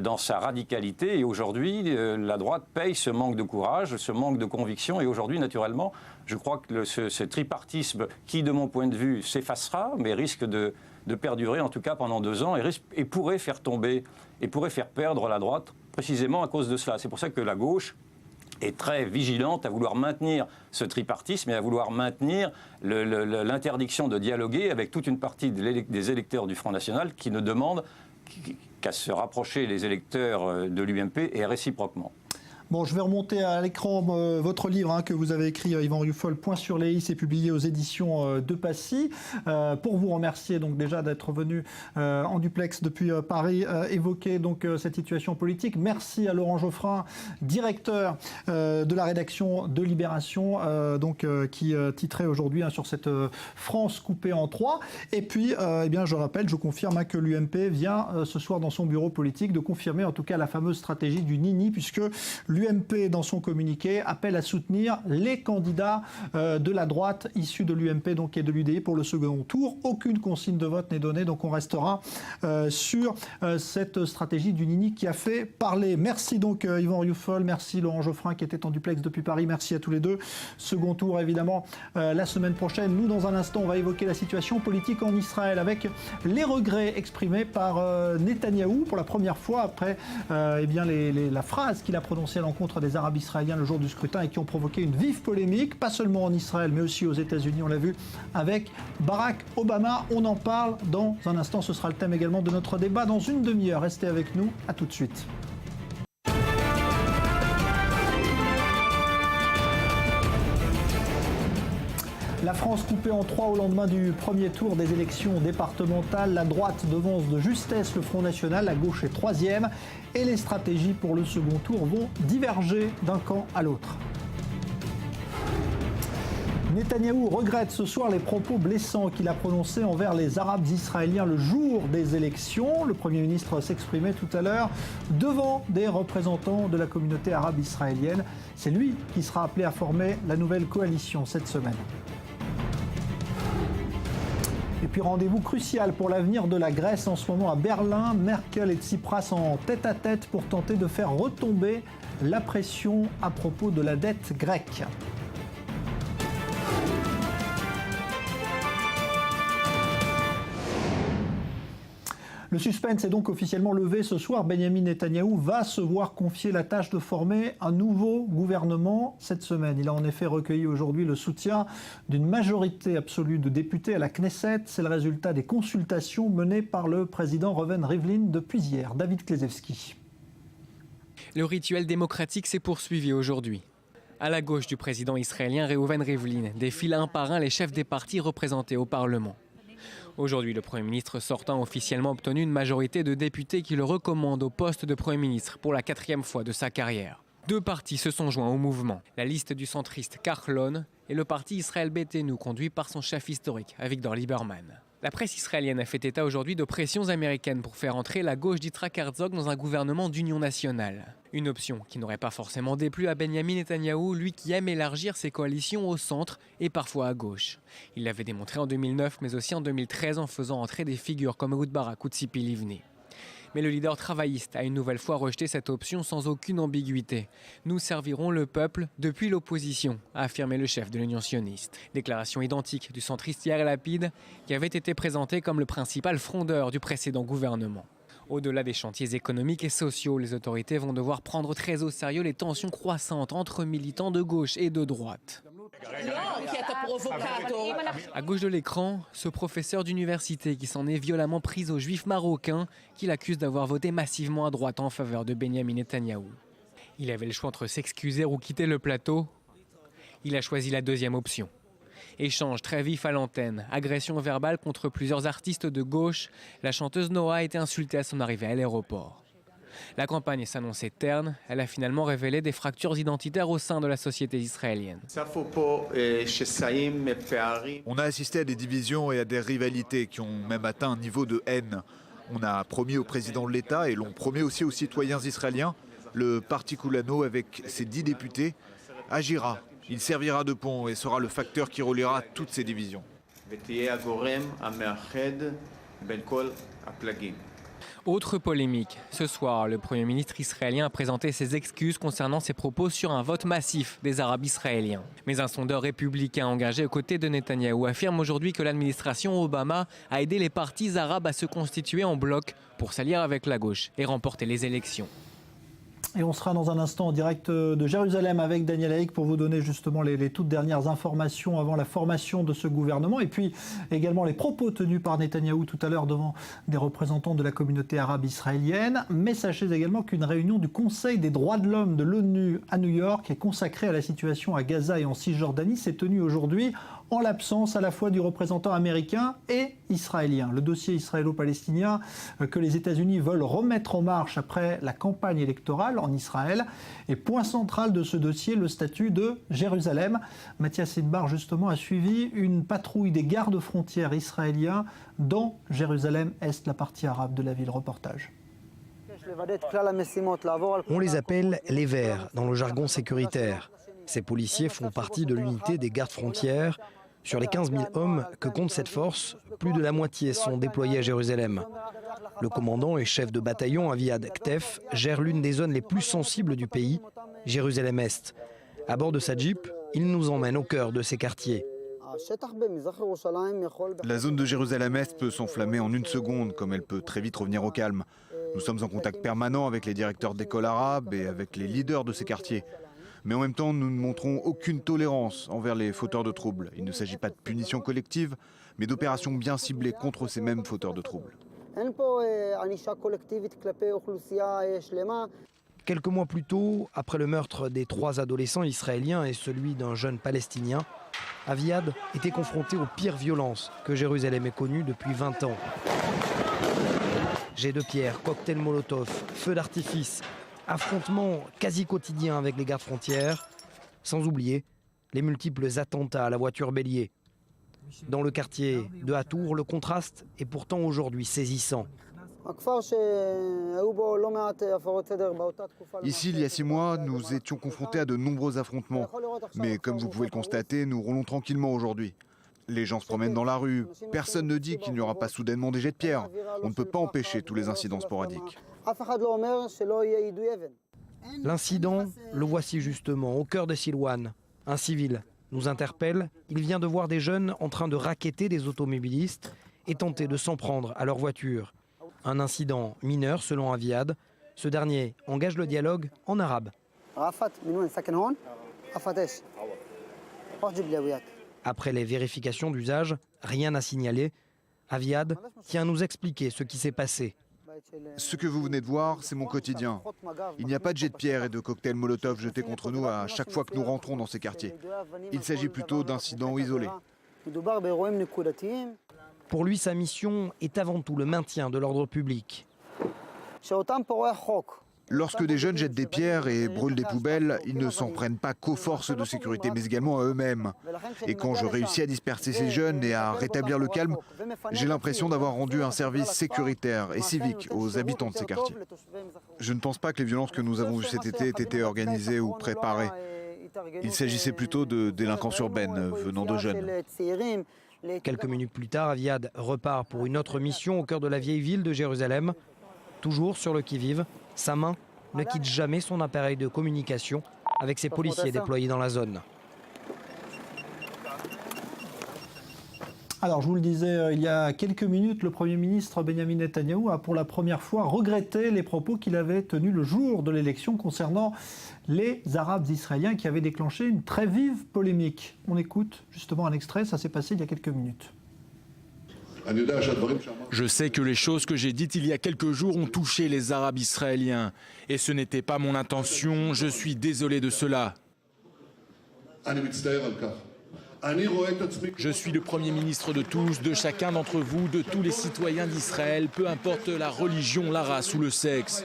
[SPEAKER 8] dans sa radicalité. Et aujourd'hui, la droite paye ce manque de courage, ce manque de conviction. Et aujourd'hui, naturellement, je crois que ce tripartisme qui, de mon point de vue, s'effacera, mais risque de perdurer en tout cas pendant 2 ans et pourrait faire tomber et pourrait faire perdre la droite précisément à cause de cela. C'est pour ça que la gauche est très vigilante à vouloir maintenir ce tripartisme et à vouloir maintenir l'interdiction de dialoguer avec toute une partie des électeurs du Front National qui ne demandent qu'à se rapprocher les électeurs de l'UMP et réciproquement.
[SPEAKER 1] Bon, je vais remonter à l'écran votre livre que vous avez écrit, Yvan Rioufol, Point sur les i, c'est publié aux éditions de Passy. Pour vous remercier donc déjà d'être venu en duplex depuis Paris évoquer donc cette situation politique. Merci à Laurent Geoffrin, directeur de la rédaction de Libération, qui titrait aujourd'hui sur cette France coupée en 3. Et puis, eh bien, je rappelle, je confirme que l'UMP vient ce soir dans son bureau politique de confirmer en tout cas la fameuse stratégie du Nini, puisque l'UMP, dans son communiqué, appelle à soutenir les candidats de la droite issus de l'UMP donc, et de l'UDI pour le second tour. Aucune consigne de vote n'est donnée, donc on restera sur cette stratégie du Nini qui a fait parler. Merci donc Yvan Rioufol, merci Laurent Geoffrin qui était en duplex depuis Paris, merci à tous les deux. Second tour évidemment la semaine prochaine. Nous, dans un instant, on va évoquer la situation politique en Israël avec les regrets exprimés par Netanyahou pour la première fois après eh bien, la phrase qu'il a prononcée à l'encontre des Arabes israéliens le jour du scrutin et qui ont provoqué une vive polémique, pas seulement en Israël mais aussi aux États-Unis, on l'a vu avec Barack Obama. On en parle dans un instant, ce sera le thème également de notre débat dans une demi-heure. Restez avec nous, à tout de suite. La France coupée en 3 au lendemain du premier tour des élections départementales. La droite devance de justesse le Front National, la gauche est 3e. Et les stratégies pour le second tour vont diverger d'un camp à l'autre. Netanyahou regrette ce soir les propos blessants qu'il a prononcés envers les Arabes israéliens le jour des élections. Le Premier ministre s'exprimait tout à l'heure devant des représentants de la communauté arabe israélienne. C'est lui qui sera appelé à former la nouvelle coalition cette semaine. Et puis rendez-vous crucial pour l'avenir de la Grèce en ce moment à Berlin. Merkel et Tsipras en tête-à-tête pour tenter de faire retomber la pression à propos de la dette grecque. Le suspense est donc officiellement levé ce soir. Benyamin Netanyahou va se voir confier la tâche de former un nouveau gouvernement cette semaine. Il a en effet recueilli aujourd'hui le soutien d'une majorité absolue de députés à la Knesset. C'est le résultat des consultations menées par le président Reuven Rivlin depuis hier. David Klezewski.
[SPEAKER 12] Le rituel démocratique s'est poursuivi aujourd'hui. À la gauche du président israélien Reuven Rivlin défilent un par un les chefs des partis représentés au Parlement. Aujourd'hui, le Premier ministre sortant a officiellement obtenu une majorité de députés qui le recommandent au poste de Premier ministre pour la 4e fois de sa carrière. Deux partis se sont joints au mouvement. La liste du centriste Kahlon et le parti Israël Beitenu, conduit par son chef historique, Avigdor Lieberman. La presse israélienne a fait état aujourd'hui de pressions américaines pour faire entrer la gauche d'Yitzhak Herzog dans un gouvernement d'union nationale. Une option qui n'aurait pas forcément déplu à Benyamin Netanyahou, lui qui aime élargir ses coalitions au centre et parfois à gauche. Il l'avait démontré en 2009 mais aussi en 2013 en faisant entrer des figures comme Ehud Barak ou Tzipi Livni. Mais le leader travailliste a une nouvelle fois rejeté cette option sans aucune ambiguïté. Nous servirons le peuple depuis l'opposition, a affirmé le chef de l'Union sioniste. Déclaration identique du centriste Yair Lapid, qui avait été présenté comme le principal frondeur du précédent gouvernement. Au-delà des chantiers économiques et sociaux, les autorités vont devoir prendre très au sérieux les tensions croissantes entre militants de gauche et de droite. À gauche de l'écran, ce professeur d'université qui s'en est violemment pris aux juifs marocains qui l'accusent d'avoir voté massivement à droite en faveur de Benyamin Netanyahou. Il avait le choix entre s'excuser ou quitter le plateau. Il a choisi la deuxième option. Échange très vif à l'antenne, agression verbale contre plusieurs artistes de gauche, la chanteuse Noah a été insultée à son arrivée à l'aéroport. La campagne s'annonçait terne, elle a finalement révélé des fractures identitaires au sein de la société israélienne.
[SPEAKER 9] On a assisté à des divisions et à des rivalités qui ont même atteint un niveau de haine. On a promis au président de l'État et l'on promet aussi aux citoyens israéliens, le Parti Kulano avec ses 10 députés agira. Il servira de pont et sera le facteur qui reliera toutes ces divisions.
[SPEAKER 12] Autre polémique. Ce soir, le Premier ministre israélien a présenté ses excuses concernant ses propos sur un vote massif des Arabes israéliens. Mais un sondeur républicain engagé aux côtés de Netanyahou affirme aujourd'hui que l'administration Obama a aidé les partis arabes à se constituer en bloc pour s'allier avec la gauche et remporter les élections.
[SPEAKER 1] Et on sera dans un instant en direct de Jérusalem avec Daniel Haïk pour vous donner justement les toutes dernières informations avant la formation de ce gouvernement. Et puis également les propos tenus par Netanyahou tout à l'heure devant des représentants de la communauté arabe israélienne. Mais sachez également qu'une réunion du Conseil des droits de l'homme de l'ONU à New York est consacrée à la situation à Gaza et en Cisjordanie s'est tenue aujourd'hui en l'absence à la fois du représentant américain et israélien. Le dossier israélo-palestinien que les États-Unis veulent remettre en marche après la campagne électorale en Israël est point central de ce dossier, le statut de Jérusalem. Mathias Inbar, justement, a suivi une patrouille des gardes-frontières israéliens dans Jérusalem-Est, la partie arabe de la ville. Reportage.
[SPEAKER 14] On les appelle les Verts dans le jargon sécuritaire. Ces policiers font partie de l'unité des gardes-frontières. Sur les 15 000 hommes que compte cette force, plus de la moitié sont déployés à Jérusalem. Le commandant et chef de bataillon Aviad Ktef gère l'une des zones les plus sensibles du pays, Jérusalem-Est. À bord de sa Jeep, il nous emmène au cœur de ces quartiers.
[SPEAKER 9] La zone de Jérusalem-Est peut s'enflammer en une seconde, comme elle peut très vite revenir au calme. Nous sommes en contact permanent avec les directeurs d'écoles arabes et avec les leaders de ces quartiers. Mais en même temps, nous ne montrons aucune tolérance envers les fauteurs de troubles. Il ne s'agit pas de punition collective, mais d'opérations bien ciblées contre ces mêmes fauteurs de troubles.
[SPEAKER 14] Quelques mois plus tôt, après le meurtre des 3 adolescents israéliens et celui d'un jeune palestinien, Aviad était confronté aux pires violences que Jérusalem ait connues depuis 20 ans. Jets de pierre, cocktails Molotov, feux d'artifice, affrontements quasi quotidiens avec les gardes-frontières, sans oublier les multiples attentats à la voiture bélier. Dans le quartier de Hatour, le contraste est pourtant aujourd'hui saisissant.
[SPEAKER 9] Ici, il y a 6 mois, nous étions confrontés à de nombreux affrontements. Mais comme vous pouvez le constater, nous roulons tranquillement aujourd'hui. Les gens se promènent dans la rue, personne ne dit qu'il n'y aura pas soudainement des jets de pierre. On ne peut pas empêcher tous les incidents sporadiques.
[SPEAKER 14] L'incident, le voici justement, au cœur de Silwan. Un civil nous interpelle. Il vient de voir des jeunes en train de racketter des automobilistes et tenter de s'en prendre à leur voiture. Un incident mineur selon Aviad. Ce dernier engage le dialogue en arabe. Après les vérifications d'usage, rien n'a signalé. Aviad tient à nous expliquer ce qui s'est passé.
[SPEAKER 9] Ce que vous venez de voir, c'est mon quotidien. Il n'y a pas de jet de pierre et de cocktails Molotov jetés contre nous à chaque fois que nous rentrons dans ces quartiers. Il s'agit plutôt d'incidents isolés.
[SPEAKER 14] Pour lui, sa mission est avant tout le maintien de l'ordre public.
[SPEAKER 9] Lorsque des jeunes jettent des pierres et brûlent des poubelles, ils ne s'en prennent pas qu'aux forces de sécurité, mais également à eux-mêmes. Et quand je réussis à disperser ces jeunes et à rétablir le calme, j'ai l'impression d'avoir rendu un service sécuritaire et civique aux habitants de ces quartiers. Je ne pense pas que les violences que nous avons vues cet été aient été organisées ou préparées. Il s'agissait plutôt de délinquances urbaines venant de jeunes.
[SPEAKER 14] Quelques minutes plus tard, Aviad repart pour une autre mission au cœur de la vieille ville de Jérusalem. Toujours sur le qui-vive, sa main ne quitte jamais son appareil de communication avec ses policiers déployés dans la zone.
[SPEAKER 1] Alors, je vous le disais il y a quelques minutes, le Premier ministre Benjamin Netanyahou a pour la première fois regretté les propos qu'il avait tenus le jour de l'élection concernant les Arabes israéliens qui avaient déclenché une très vive polémique. On écoute justement un extrait, ça s'est passé il y a quelques minutes.
[SPEAKER 10] Je sais que les choses que j'ai dites il y a quelques jours ont touché les Arabes israéliens. Et ce n'était pas mon intention, je suis désolé de cela. Je suis le Premier ministre de tous, de chacun d'entre vous, de tous les citoyens d'Israël, peu importe la religion, la race ou le sexe.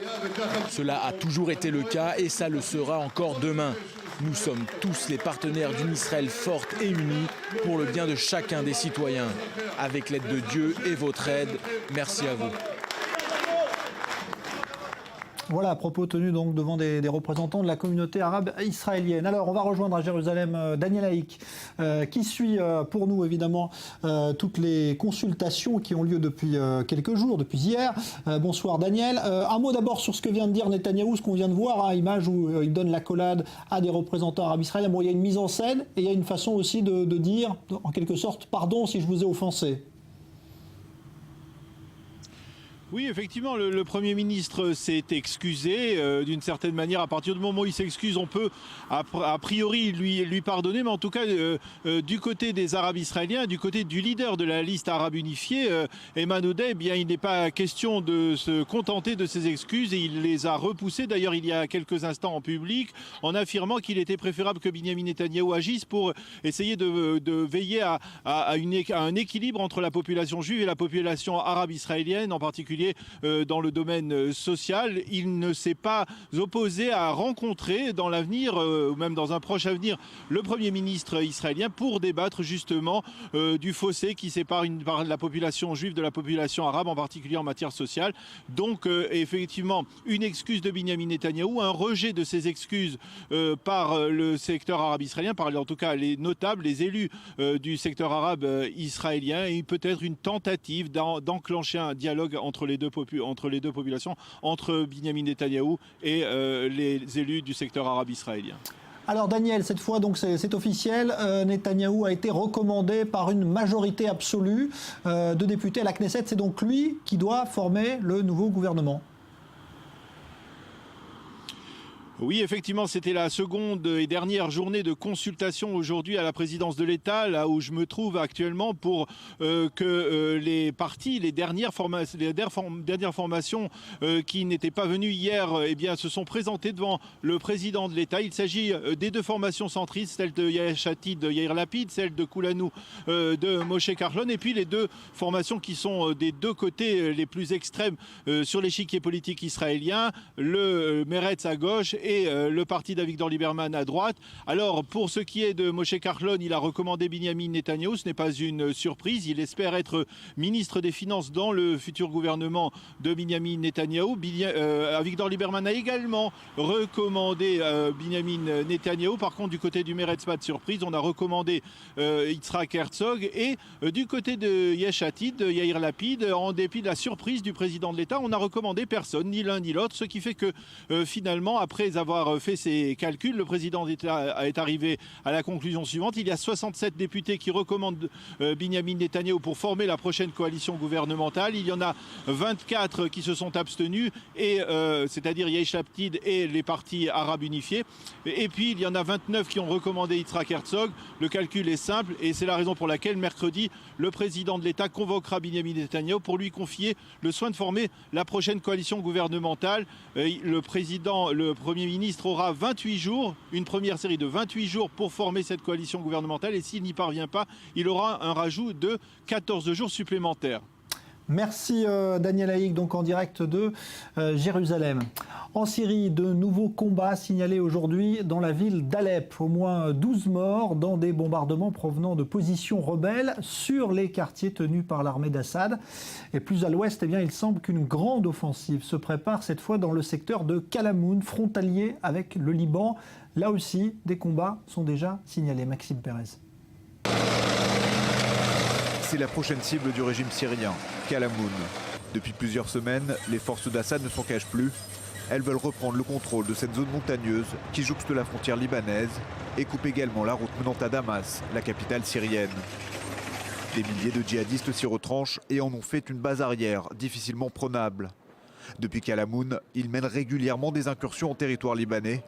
[SPEAKER 10] Cela a toujours été le cas et ça le sera encore demain. Nous sommes tous les partenaires d'une Israël forte et unie pour le bien de chacun des citoyens. Avec l'aide de Dieu et votre aide, merci à vous.
[SPEAKER 1] Voilà, propos tenus donc devant des représentants de la communauté arabe israélienne. Alors, on va rejoindre à Jérusalem Daniel Haïk, qui suit pour nous évidemment toutes les consultations qui ont lieu depuis quelques jours, depuis hier. Bonsoir Daniel. Un mot d'abord sur ce que vient de dire Netanyahou, ce qu'on vient de voir, hein, image où il donne l'accolade à des représentants arabes israéliens. Bon, il y a une mise en scène et il y a une façon aussi de dire, en quelque sorte, pardon si je vous ai offensé.
[SPEAKER 15] Oui, effectivement, le Premier ministre s'est excusé d'une certaine manière. À partir du moment où il s'excuse, on peut a priori lui pardonner. Mais en tout cas, du côté des Arabes israéliens, du côté du leader de la liste arabe unifiée, Ayman Odeh, eh bien, il n'est pas question de se contenter de ses excuses et il les a repoussées. D'ailleurs, il y a quelques instants en public, en affirmant qu'il était préférable que Benjamin Netanyahou agisse pour essayer de veiller à un équilibre entre la population juive et la population arabe israélienne, en particulier dans le domaine social. Il ne s'est pas opposé à rencontrer dans l'avenir, ou même dans un proche avenir, le Premier ministre israélien pour débattre justement du fossé qui sépare la population juive de la population arabe, en particulier en matière sociale. Donc effectivement, une excuse de Benjamin Netanyahou, un rejet de ces excuses par le secteur arabe israélien, par en tout cas les notables, les élus du secteur arabe israélien, et peut-être une tentative d'enclencher un dialogue entre les deux populations, entre Benjamin Netanyahou et les élus du secteur arabe israélien.
[SPEAKER 1] Alors Daniel, cette fois donc c'est officiel, Netanyahou a été recommandé par une majorité absolue de députés à la Knesset. C'est donc lui qui doit former le nouveau gouvernement.
[SPEAKER 15] Oui, effectivement, c'était la seconde et dernière journée de consultation aujourd'hui à la présidence de l'État, là où je me trouve actuellement, pour que les partis, les dernières formations qui n'étaient pas venues hier, eh bien, se sont présentées devant le président de l'État. Il s'agit des deux formations centristes, celle de Yesh Atid de Yair Lapid, celle de Kulanu de Moshe Kahlon, et puis les deux formations qui sont des deux côtés les plus extrêmes sur l'échiquier politique israélien, le Meretz à gauche et le parti d'Avigdor Lieberman à droite. Alors, pour ce qui est de Moshe Kahlon, il a recommandé Benjamin Netanyahou. Ce n'est pas une surprise. Il espère être ministre des Finances dans le futur gouvernement de Benjamin Netanyahou. Avigdor Lieberman a également recommandé Benjamin Netanyahou. Par contre, du côté du Meretz, pas de surprise. On a recommandé Yitzhak Herzog. Et du côté de Yesh Atid, de Yair Lapid, en dépit de la surprise du président de l'État, on n'a recommandé personne, ni l'un ni l'autre. Ce qui fait que finalement, après avoir fait ses calculs, le président d'État est arrivé à la conclusion suivante. Il y a 67 députés qui recommandent Benjamin Netanyahou pour former la prochaine coalition gouvernementale. Il y en a 24 qui se sont abstenus, c'est-à-dire Yesh Atid et les partis arabes unifiés. Et puis il y en a 29 qui ont recommandé Yitzhak Herzog. Le calcul est simple et c'est la raison pour laquelle mercredi, le président de l'État convoquera Benjamin Netanyahou pour lui confier le soin de former la prochaine coalition gouvernementale. Le Premier ministre aura 28 jours, une première série de 28 jours pour former cette coalition gouvernementale, et s'il n'y parvient pas, il aura un rajout de 14 jours supplémentaires.
[SPEAKER 1] Merci Daniel Haïk, donc en direct de Jérusalem. En Syrie, de nouveaux combats signalés aujourd'hui dans la ville d'Alep. Au moins 12 morts dans des bombardements provenant de positions rebelles sur les quartiers tenus par l'armée d'Assad. Et plus à l'ouest, il semble qu'une grande offensive se prépare cette fois dans le secteur de Kalamoun, frontalier avec le Liban. Là aussi, des combats sont déjà signalés. Maxime Pérez.
[SPEAKER 9] C'est la prochaine cible du régime syrien, Kalamoun. Depuis plusieurs semaines, les forces d'Assad ne s'en cachent plus. Elles veulent reprendre le contrôle de cette zone montagneuse qui jouxte la frontière libanaise et coupe également la route menant à Damas, la capitale syrienne. Des milliers de djihadistes s'y retranchent et en ont fait une base arrière difficilement prenable. Depuis Kalamoun, ils mènent régulièrement des incursions en territoire libanais.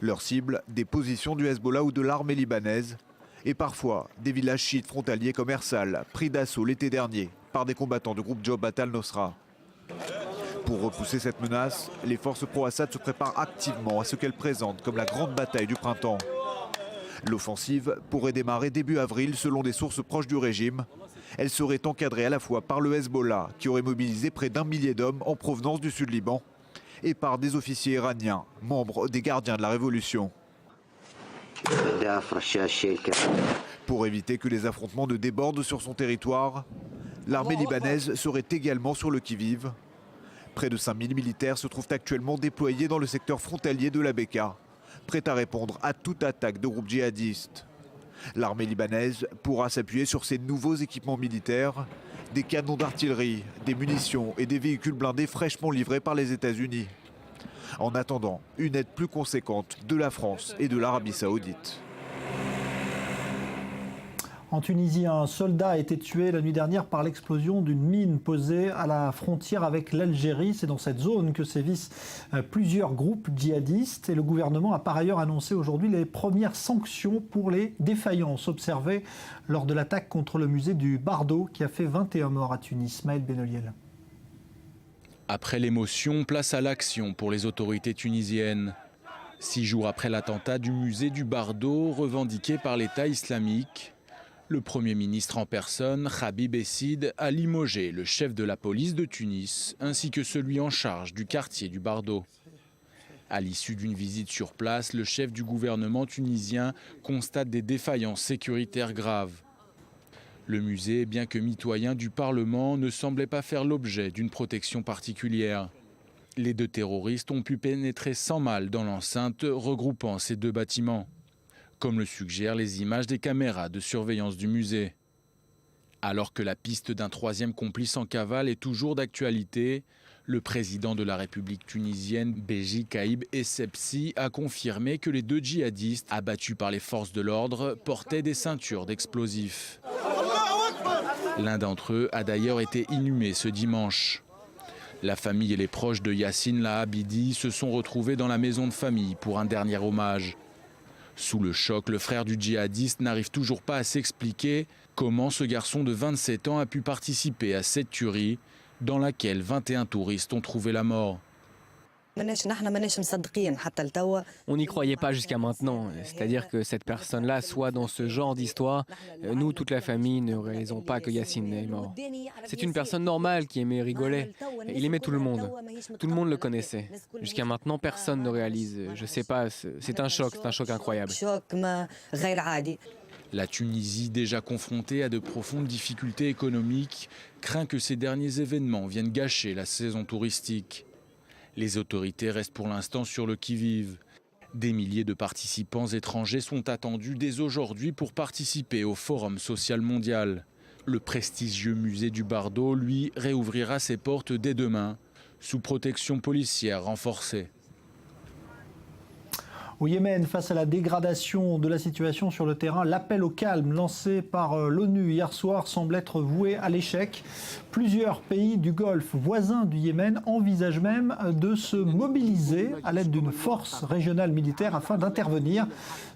[SPEAKER 9] Leur cible, des positions du Hezbollah ou de l'armée libanaise. Et parfois, des villages chiites frontaliers comme Ersal, pris d'assaut l'été dernier par des combattants du groupe Jabhat al-Nusra. Pour repousser cette menace, les forces pro-Assad se préparent activement à ce qu'elles présentent comme la grande bataille du printemps. L'offensive pourrait démarrer début avril selon des sources proches du régime. Elle serait encadrée à la fois par le Hezbollah, qui aurait mobilisé près d'1 millier d'hommes en provenance du sud Liban, et par des officiers iraniens, membres des gardiens de la révolution. Pour éviter que les affrontements ne débordent sur son territoire, l'armée libanaise serait également sur le qui-vive. Près de 5000 militaires se trouvent actuellement déployés dans le secteur frontalier de la Bekaa, prêts à répondre à toute attaque de groupes djihadistes. L'armée libanaise pourra s'appuyer sur ses nouveaux équipements militaires, des canons d'artillerie, des munitions et des véhicules blindés fraîchement livrés par les États-Unis. En attendant, une aide plus conséquente de la France et de l'Arabie saoudite.
[SPEAKER 1] En Tunisie, un soldat a été tué la nuit dernière par l'explosion d'une mine posée à la frontière avec l'Algérie. C'est dans cette zone que sévissent plusieurs groupes djihadistes. Et le gouvernement a par ailleurs annoncé aujourd'hui les premières sanctions pour les défaillances observées lors de l'attaque contre le musée du Bardo qui a fait 21 morts à Tunis. Maël Benoliel.
[SPEAKER 10] Après l'émotion, place à l'action pour les autorités tunisiennes. 6 jours après l'attentat du musée du Bardo, revendiqué par l'État islamique, le Premier ministre en personne, Habib Essid, a limogé le chef de la police de Tunis ainsi que celui en charge du quartier du Bardo. À l'issue d'une visite sur place, le chef du gouvernement tunisien constate des défaillances sécuritaires graves. Le musée, bien que mitoyen du Parlement, ne semblait pas faire l'objet d'une protection particulière. Les 2 terroristes ont pu pénétrer sans mal dans l'enceinte regroupant ces 2 bâtiments, comme le suggèrent les images des caméras de surveillance du musée. Alors que la piste d'un 3e complice en cavale est toujours d'actualité, le président de la République tunisienne, Béji Caïb Essebsi, a confirmé que les 2 djihadistes abattus par les forces de l'ordre portaient des ceintures d'explosifs. L'un d'entre eux a d'ailleurs été inhumé ce dimanche. La famille et les proches de Yassine Lahabidi se sont retrouvés dans la maison de famille pour un dernier hommage. Sous le choc, le frère du djihadiste n'arrive toujours pas à s'expliquer comment ce garçon de 27 ans a pu participer à cette tuerie dans laquelle 21 touristes ont trouvé la mort.
[SPEAKER 12] On n'y croyait pas jusqu'à maintenant, c'est-à-dire que cette personne-là soit dans ce genre d'histoire. Nous, toute la famille, ne réalisons pas que Yassine est mort. C'est une personne normale qui aimait rigoler. Il aimait tout le monde. Tout le monde le connaissait. Jusqu'à maintenant, personne ne réalise. Je sais pas, c'est un choc incroyable.
[SPEAKER 10] La Tunisie, déjà confrontée à de profondes difficultés économiques, craint que ces derniers événements viennent gâcher la saison touristique. Les autorités restent pour l'instant sur le qui-vive. Des milliers de participants étrangers sont attendus dès aujourd'hui pour participer au Forum social mondial. Le prestigieux musée du Bardo, lui, réouvrira ses portes dès demain, sous protection policière renforcée.
[SPEAKER 1] Au Yémen, face à la dégradation de la situation sur le terrain, l'appel au calme lancé par l'ONU hier soir semble être voué à l'échec. Plusieurs pays du Golfe voisins du Yémen envisagent même de se mobiliser à l'aide d'une force régionale militaire afin d'intervenir,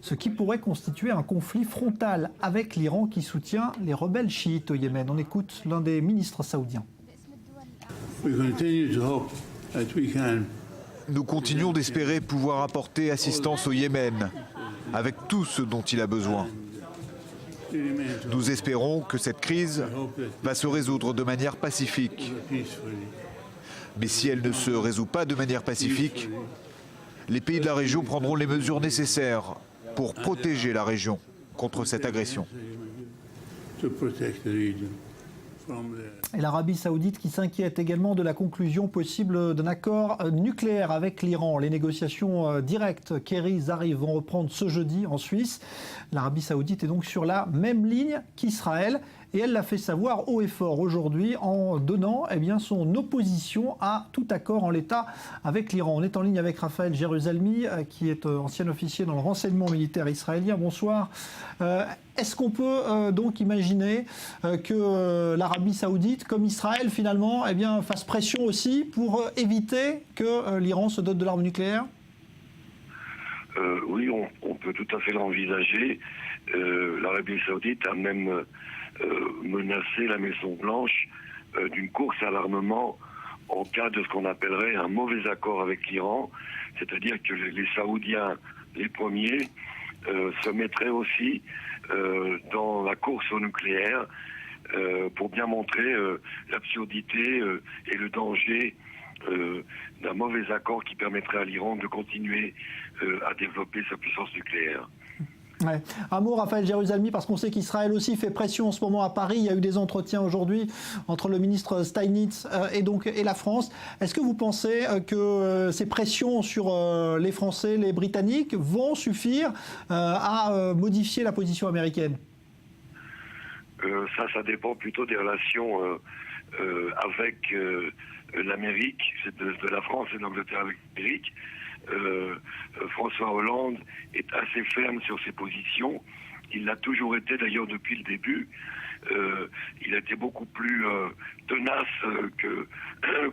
[SPEAKER 1] ce qui pourrait constituer un conflit frontal avec l'Iran qui soutient les rebelles chiites au Yémen. On écoute l'un des ministres saoudiens.
[SPEAKER 9] Nous continuons d'espérer pouvoir apporter assistance au Yémen, avec tout ce dont il a besoin. Nous espérons que cette crise va se résoudre de manière pacifique. Mais si elle ne se résout pas de manière pacifique, les pays de la région prendront les mesures nécessaires pour protéger la région contre cette agression.
[SPEAKER 1] Et l'Arabie saoudite qui s'inquiète également de la conclusion possible d'un accord nucléaire avec l'Iran. Les négociations directes Kerry-Zarif vont reprendre ce jeudi en Suisse. L'Arabie saoudite est donc sur la même ligne qu'Israël. Et elle l'a fait savoir haut et fort aujourd'hui en donnant son opposition à tout accord en l'état avec l'Iran. On est en ligne avec Raphaël Jérusalemi, qui est ancien officier dans le renseignement militaire israélien. Bonsoir. Est-ce qu'on peut donc imaginer que l'Arabie saoudite, comme Israël finalement, fasse pression aussi pour éviter que l'Iran se dote de l'arme nucléaire ?
[SPEAKER 16] Oui, on peut tout à fait l'envisager. L'Arabie saoudite a même menacé la Maison-Blanche d'une course à l'armement en cas de ce qu'on appellerait un mauvais accord avec l'Iran, c'est-à-dire que les Saoudiens, les premiers, se mettraient aussi dans la course au nucléaire pour bien montrer l'absurdité et le danger d'un mauvais accord qui permettrait à l'Iran de continuer à développer sa puissance nucléaire.
[SPEAKER 1] Ouais. Un mot, Raphaël Jérusalemi, parce qu'on sait qu'Israël aussi fait pression en ce moment à Paris. Il y a eu des entretiens aujourd'hui entre le ministre Steinitz et la France. Est-ce que vous pensez que ces pressions sur les Français, les Britanniques vont suffire à modifier la position américaine ?
[SPEAKER 16] Ça dépend plutôt des relations avec l'Amérique, de la France et de l'Angleterre avec l'Amérique. François Hollande est assez ferme sur ses positions. Il l'a toujours été d'ailleurs depuis le début. Il a été beaucoup plus tenace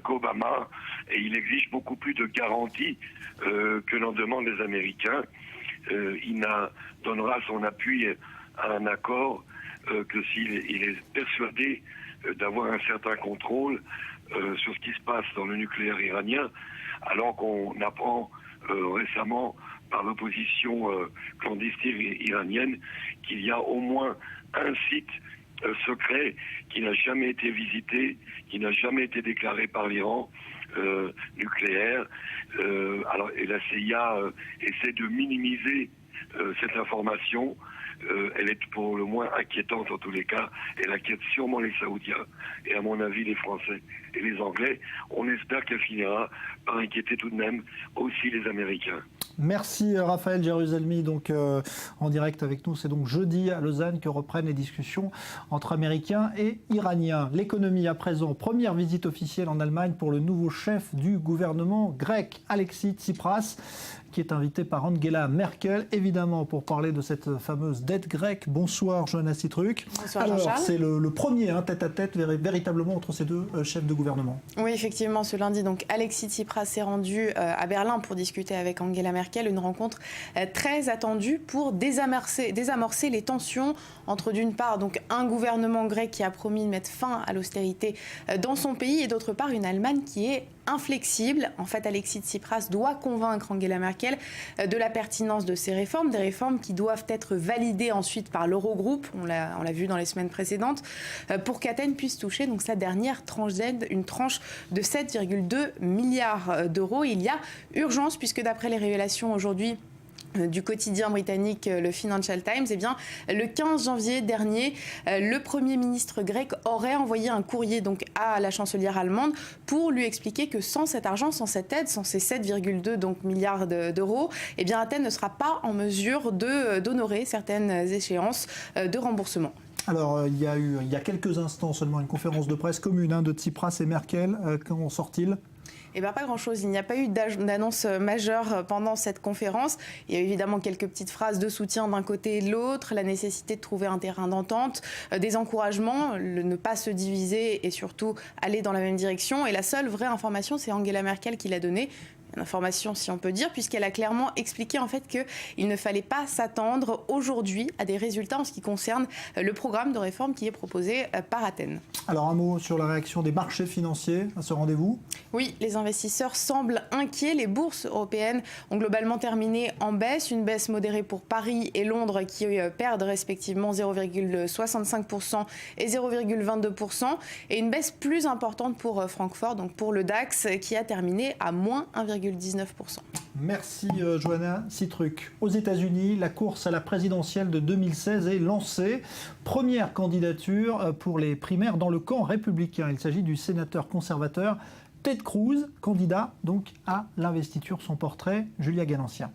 [SPEAKER 16] qu'Obama et il exige beaucoup plus de garanties que n'en demandent les Américains. Il donnera son appui à un accord que s'il est persuadé d'avoir un certain contrôle sur ce qui se passe dans le nucléaire iranien, alors qu'on apprend récemment par l'opposition clandestine iranienne qu'il y a au moins un site secret qui n'a jamais été visité, qui n'a jamais été déclaré par l'Iran nucléaire. Et la CIA essaie de minimiser cette information. Elle est pour le moins inquiétante en tous les cas. Elle inquiète sûrement les Saoudiens et à mon avis les Français et les Anglais. On espère qu'elle finira par inquiéter tout de même aussi les Américains.
[SPEAKER 1] Merci Raphaël Jérusalemi, donc en direct avec nous. C'est donc jeudi à Lausanne que reprennent les discussions entre Américains et Iraniens. L'économie à présent, première visite officielle en Allemagne pour le nouveau chef du gouvernement grec, Alexis Tsipras, qui est invité par Angela Merkel, évidemment, pour parler de cette fameuse dette grecque. Bonsoir, Johanna Citruk.
[SPEAKER 17] Bonsoir,
[SPEAKER 1] alors,
[SPEAKER 17] Jean-Charles.
[SPEAKER 1] C'est le premier tête-à-tête véritablement entre ces deux chefs de gouvernement.
[SPEAKER 17] Oui, effectivement, ce lundi, donc, Alexis Tsipras s'est rendu à Berlin pour discuter avec Angela Merkel, une rencontre très attendue pour désamorcer les tensions entre, d'une part, donc, un gouvernement grec qui a promis de mettre fin à l'austérité dans son pays et, d'autre part, une Allemagne qui est inflexible. En fait, Alexis Tsipras doit convaincre Angela Merkel de la pertinence de ces réformes, des réformes qui doivent être validées ensuite par l'Eurogroupe, on l'a vu dans les semaines précédentes, pour qu'Athènes puisse toucher donc sa dernière tranche d'aide, une tranche de 7,2 milliards d'euros. Il y a urgence puisque d'après les révélations aujourd'hui du quotidien britannique le Financial Times, le 15 janvier dernier, le Premier ministre grec aurait envoyé un courrier donc à la chancelière allemande pour lui expliquer que sans cet argent, sans cette aide, sans ces 7,2 milliards d'euros, Athènes ne sera pas en mesure d'honorer certaines échéances de remboursement.
[SPEAKER 1] Alors, il y a quelques instants seulement une conférence de presse commune de Tsipras et Merkel. Qu'en sort-il ?
[SPEAKER 17] Pas grand-chose. Il n'y a pas eu d'annonce majeure pendant cette conférence. Il y a évidemment quelques petites phrases de soutien d'un côté et de l'autre, la nécessité de trouver un terrain d'entente, des encouragements, ne pas se diviser et surtout aller dans la même direction. Et la seule vraie information, c'est Angela Merkel qui l'a donnée. information si on peut dire, puisqu'elle a clairement expliqué en fait qu'il ne fallait pas s'attendre aujourd'hui à des résultats en ce qui concerne le programme de réforme qui est proposé par Athènes.
[SPEAKER 1] Alors un mot sur la réaction des marchés financiers à ce rendez-vous ?
[SPEAKER 17] Oui, les investisseurs semblent inquiets. Les bourses européennes ont globalement terminé en baisse, une baisse modérée pour Paris et Londres qui perdent respectivement 0,65% et 0,22%, et une baisse plus importante pour Francfort, donc pour le DAX, qui a terminé à moins 1,19%.
[SPEAKER 1] Merci Johanna Citruc. Aux États-Unis, la course à la présidentielle de 2016 est lancée. Première candidature pour les primaires dans le camp républicain. Il s'agit du sénateur conservateur Ted Cruz, candidat donc à l'investiture. Son portrait, Julia Ganancien.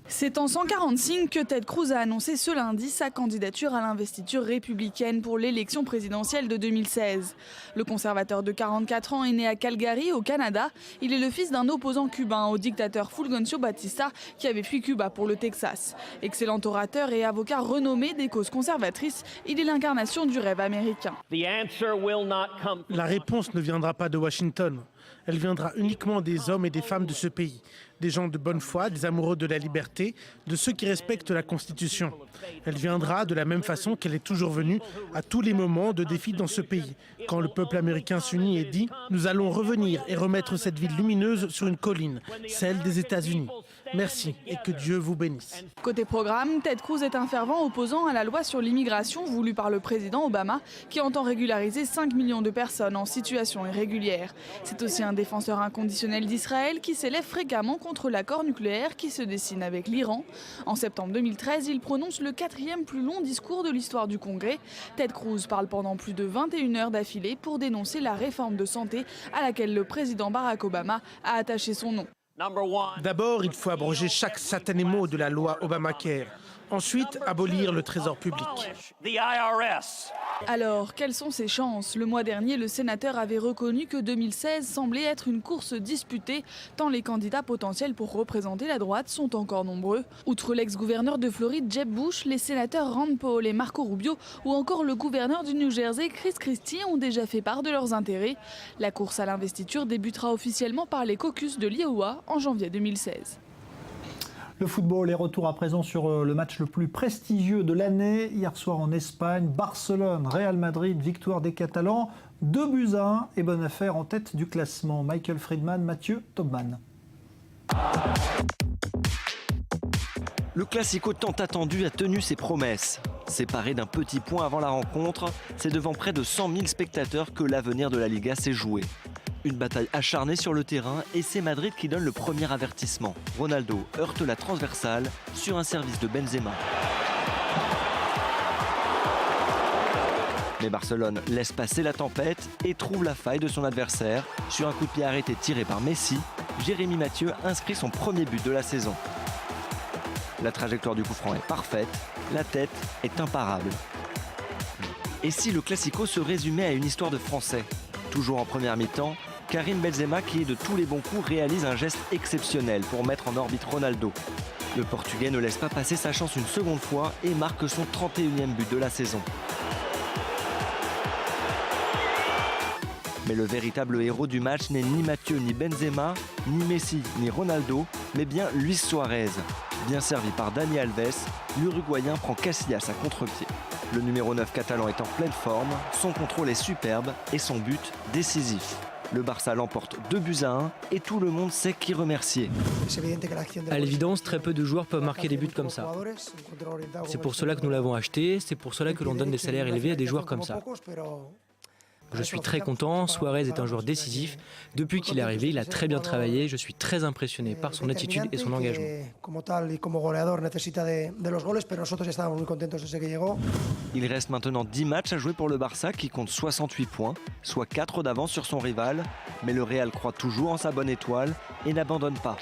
[SPEAKER 18] C'est en 140 signes que Ted Cruz a annoncé ce lundi sa candidature à l'investiture républicaine pour l'élection présidentielle de 2016. Le conservateur de 44 ans est né à Calgary, au Canada. Il est le fils d'un opposant cubain au dictateur Fulgencio Batista qui avait fui Cuba pour le Texas. Excellent orateur et avocat renommé des causes conservatrices, il est l'incarnation du rêve américain.
[SPEAKER 19] La réponse ne viendra pas de Washington. Elle viendra uniquement des hommes et des femmes de ce pays, des gens de bonne foi, des amoureux de la liberté, de ceux qui respectent la Constitution. Elle viendra de la même façon qu'elle est toujours venue à tous les moments de défi dans ce pays, quand le peuple américain s'unit et dit « Nous allons revenir et remettre cette ville lumineuse sur une colline, celle des États-Unis. Merci et que Dieu vous bénisse. »
[SPEAKER 18] Côté programme, Ted Cruz est un fervent opposant à la loi sur l'immigration voulue par le président Obama, qui entend régulariser 5 millions de personnes en situation irrégulière. C'est aussi un défenseur inconditionnel d'Israël qui s'élève fréquemment contre l'accord nucléaire qui se dessine avec l'Iran. En septembre 2013, il prononce le 4e plus long discours de l'histoire du Congrès. Ted Cruz parle pendant plus de 21 heures d'affilée pour dénoncer la réforme de santé à laquelle le président Barack Obama a attaché son nom.
[SPEAKER 19] D'abord, il faut abroger chaque satané mot de la loi Obamacare. Ensuite, abolir le trésor public.
[SPEAKER 18] Alors, quelles sont ses chances ? Le mois dernier, le sénateur avait reconnu que 2016 semblait être une course disputée, tant les candidats potentiels pour représenter la droite sont encore nombreux. Outre l'ex-gouverneur de Floride, Jeb Bush, les sénateurs Rand Paul et Marco Rubio, ou encore le gouverneur du New Jersey, Chris Christie, ont déjà fait part de leurs intérêts. La course à l'investiture débutera officiellement par les caucus de l'Iowa en janvier 2016.
[SPEAKER 1] Le football est retour à présent sur le match le plus prestigieux de l'année. Hier soir en Espagne, Barcelone, Real Madrid, victoire des Catalans. 2-1 et bonne affaire en tête du classement. Michael Friedman, Mathieu Tobman.
[SPEAKER 20] Le Classico tant attendu a tenu ses promesses. Séparé d'un petit point avant la rencontre, c'est devant près de 100 000 spectateurs que l'avenir de la Liga s'est joué. Une bataille acharnée sur le terrain et c'est Madrid qui donne le premier avertissement. Ronaldo heurte la transversale sur un service de Benzema. Mais Barcelone laisse passer la tempête et trouve la faille de son adversaire. Sur un coup de pied arrêté tiré par Messi, Jérémy Mathieu inscrit son premier but de la saison. La trajectoire du coup franc est parfaite, la tête est imparable. Et si le Classico se résumait à une histoire de Français ? Toujours en première mi-temps, Karim Benzema, qui est de tous les bons coups, réalise un geste exceptionnel pour mettre en orbite Ronaldo. Le Portugais ne laisse pas passer sa chance une seconde fois et marque son 31e but de la saison. Mais le véritable héros du match n'est ni Mathieu ni Benzema, ni Messi ni Ronaldo, mais bien Luis Suarez. Bien servi par Dani Alves, l'Uruguayen prend Casillas à contre-pied. Le numéro 9 catalan est en pleine forme, son contrôle est superbe et son but décisif. Le Barça l'emporte 2-1 et tout le monde sait qui remercier.
[SPEAKER 13] À l'évidence, très peu de joueurs peuvent marquer des buts comme ça. C'est pour cela que nous l'avons acheté, c'est pour cela que l'on donne des salaires élevés à des joueurs comme ça. Je suis très content, Suarez est un joueur décisif. Depuis qu'il est arrivé, il a très bien travaillé. Je suis très impressionné par son attitude et son engagement.
[SPEAKER 20] Il reste maintenant 10 matchs à jouer pour le Barça qui compte 68 points, soit 4 d'avance sur son rival. Mais le Real croit toujours en sa bonne étoile et n'abandonne pas.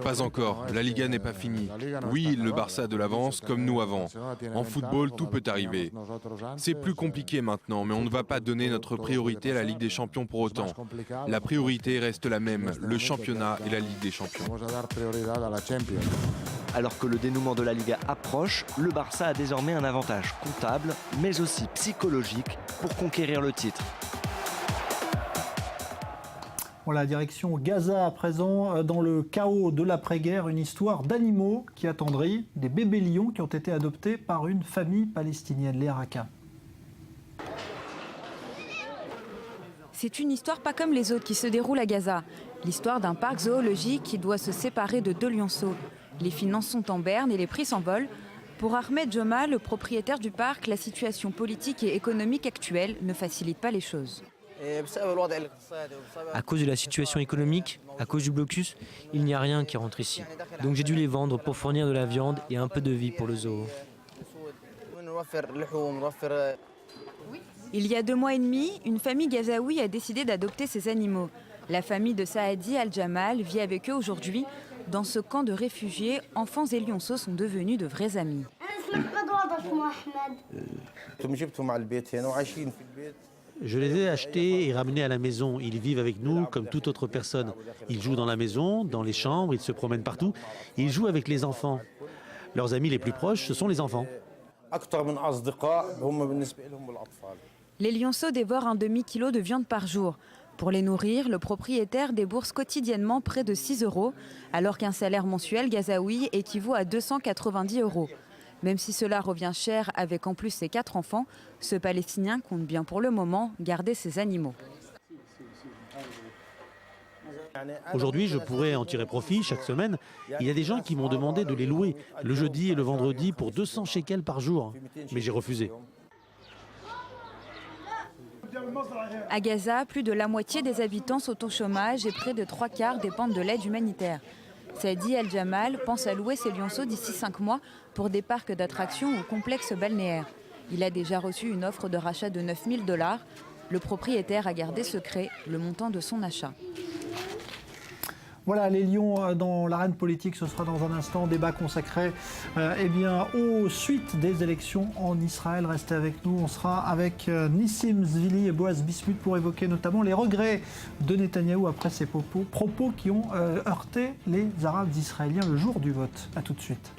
[SPEAKER 21] Pas encore, la Liga n'est pas finie. Oui, le Barça a de l'avance comme nous avant. En football, tout peut arriver. C'est plus compliqué maintenant, mais on ne va pas donner notre priorité à la Ligue des Champions pour autant. La priorité reste la même, le championnat et la Ligue des Champions.
[SPEAKER 20] Alors que le dénouement de la Liga approche, le Barça a désormais un avantage comptable, mais aussi psychologique, pour conquérir le titre.
[SPEAKER 1] Voilà, direction Gaza à présent, dans le chaos de l'après-guerre, une histoire d'animaux qui attendrit, des bébés lions qui ont été adoptés par une famille palestinienne, les Raqqa.
[SPEAKER 2] C'est une histoire pas comme les autres qui se déroule à Gaza. L'histoire d'un parc zoologique qui doit se séparer de 2 lionceaux. Les finances sont en berne et les prix s'envolent. Pour Ahmed Joma, le propriétaire du parc, la situation politique et économique actuelle ne facilite pas les choses.
[SPEAKER 13] À cause de la situation économique, à cause du blocus, il n'y a rien qui rentre ici. Donc j'ai dû les vendre pour fournir de la viande et un peu de vie pour le zoo.
[SPEAKER 2] Il y a 2 mois et demi, une famille gazaoui a décidé d'adopter ces animaux. La famille de Saadi Al-Jamal vit avec eux aujourd'hui. Dans ce camp de réfugiés, enfants et lionceaux sont devenus de vrais amis.
[SPEAKER 22] Je les ai achetés et ramenés à la maison. Ils vivent avec nous comme toute autre personne. Ils jouent dans la maison, dans les chambres, ils se promènent partout. Ils jouent avec les enfants. Leurs amis les plus proches, ce sont les enfants.
[SPEAKER 2] Les lionceaux dévorent un demi-kilo de viande par jour. Pour les nourrir, le propriétaire débourse quotidiennement près de 6 €, alors qu'un salaire mensuel gazaoui équivaut à 290 €. Même si cela revient cher avec en plus ses 4 enfants, ce Palestinien compte bien pour le moment garder ses animaux.
[SPEAKER 22] Aujourd'hui, je pourrais en tirer profit chaque semaine. Il y a des gens qui m'ont demandé de les louer le jeudi et le vendredi pour 200 shekels par jour. Mais j'ai refusé.
[SPEAKER 2] À Gaza, plus de la moitié des habitants sont au chômage et près de 3/4 dépendent de l'aide humanitaire. Saadi Al-Jamal pense à louer ses lionceaux d'ici 5 mois pour des parcs d'attractions ou complexes balnéaires. Il a déjà reçu une offre de rachat de 9 000 $. Le propriétaire a gardé secret le montant de son achat.
[SPEAKER 1] Voilà, les lions dans l'arène politique, ce sera dans un instant. Débat consacré aux suites des élections en Israël. Restez avec nous, on sera avec Nissim Zvili et Boaz Bismuth pour évoquer notamment les regrets de Netanyahou après ses propos qui ont heurté les Arabes israéliens le jour du vote. A tout de suite.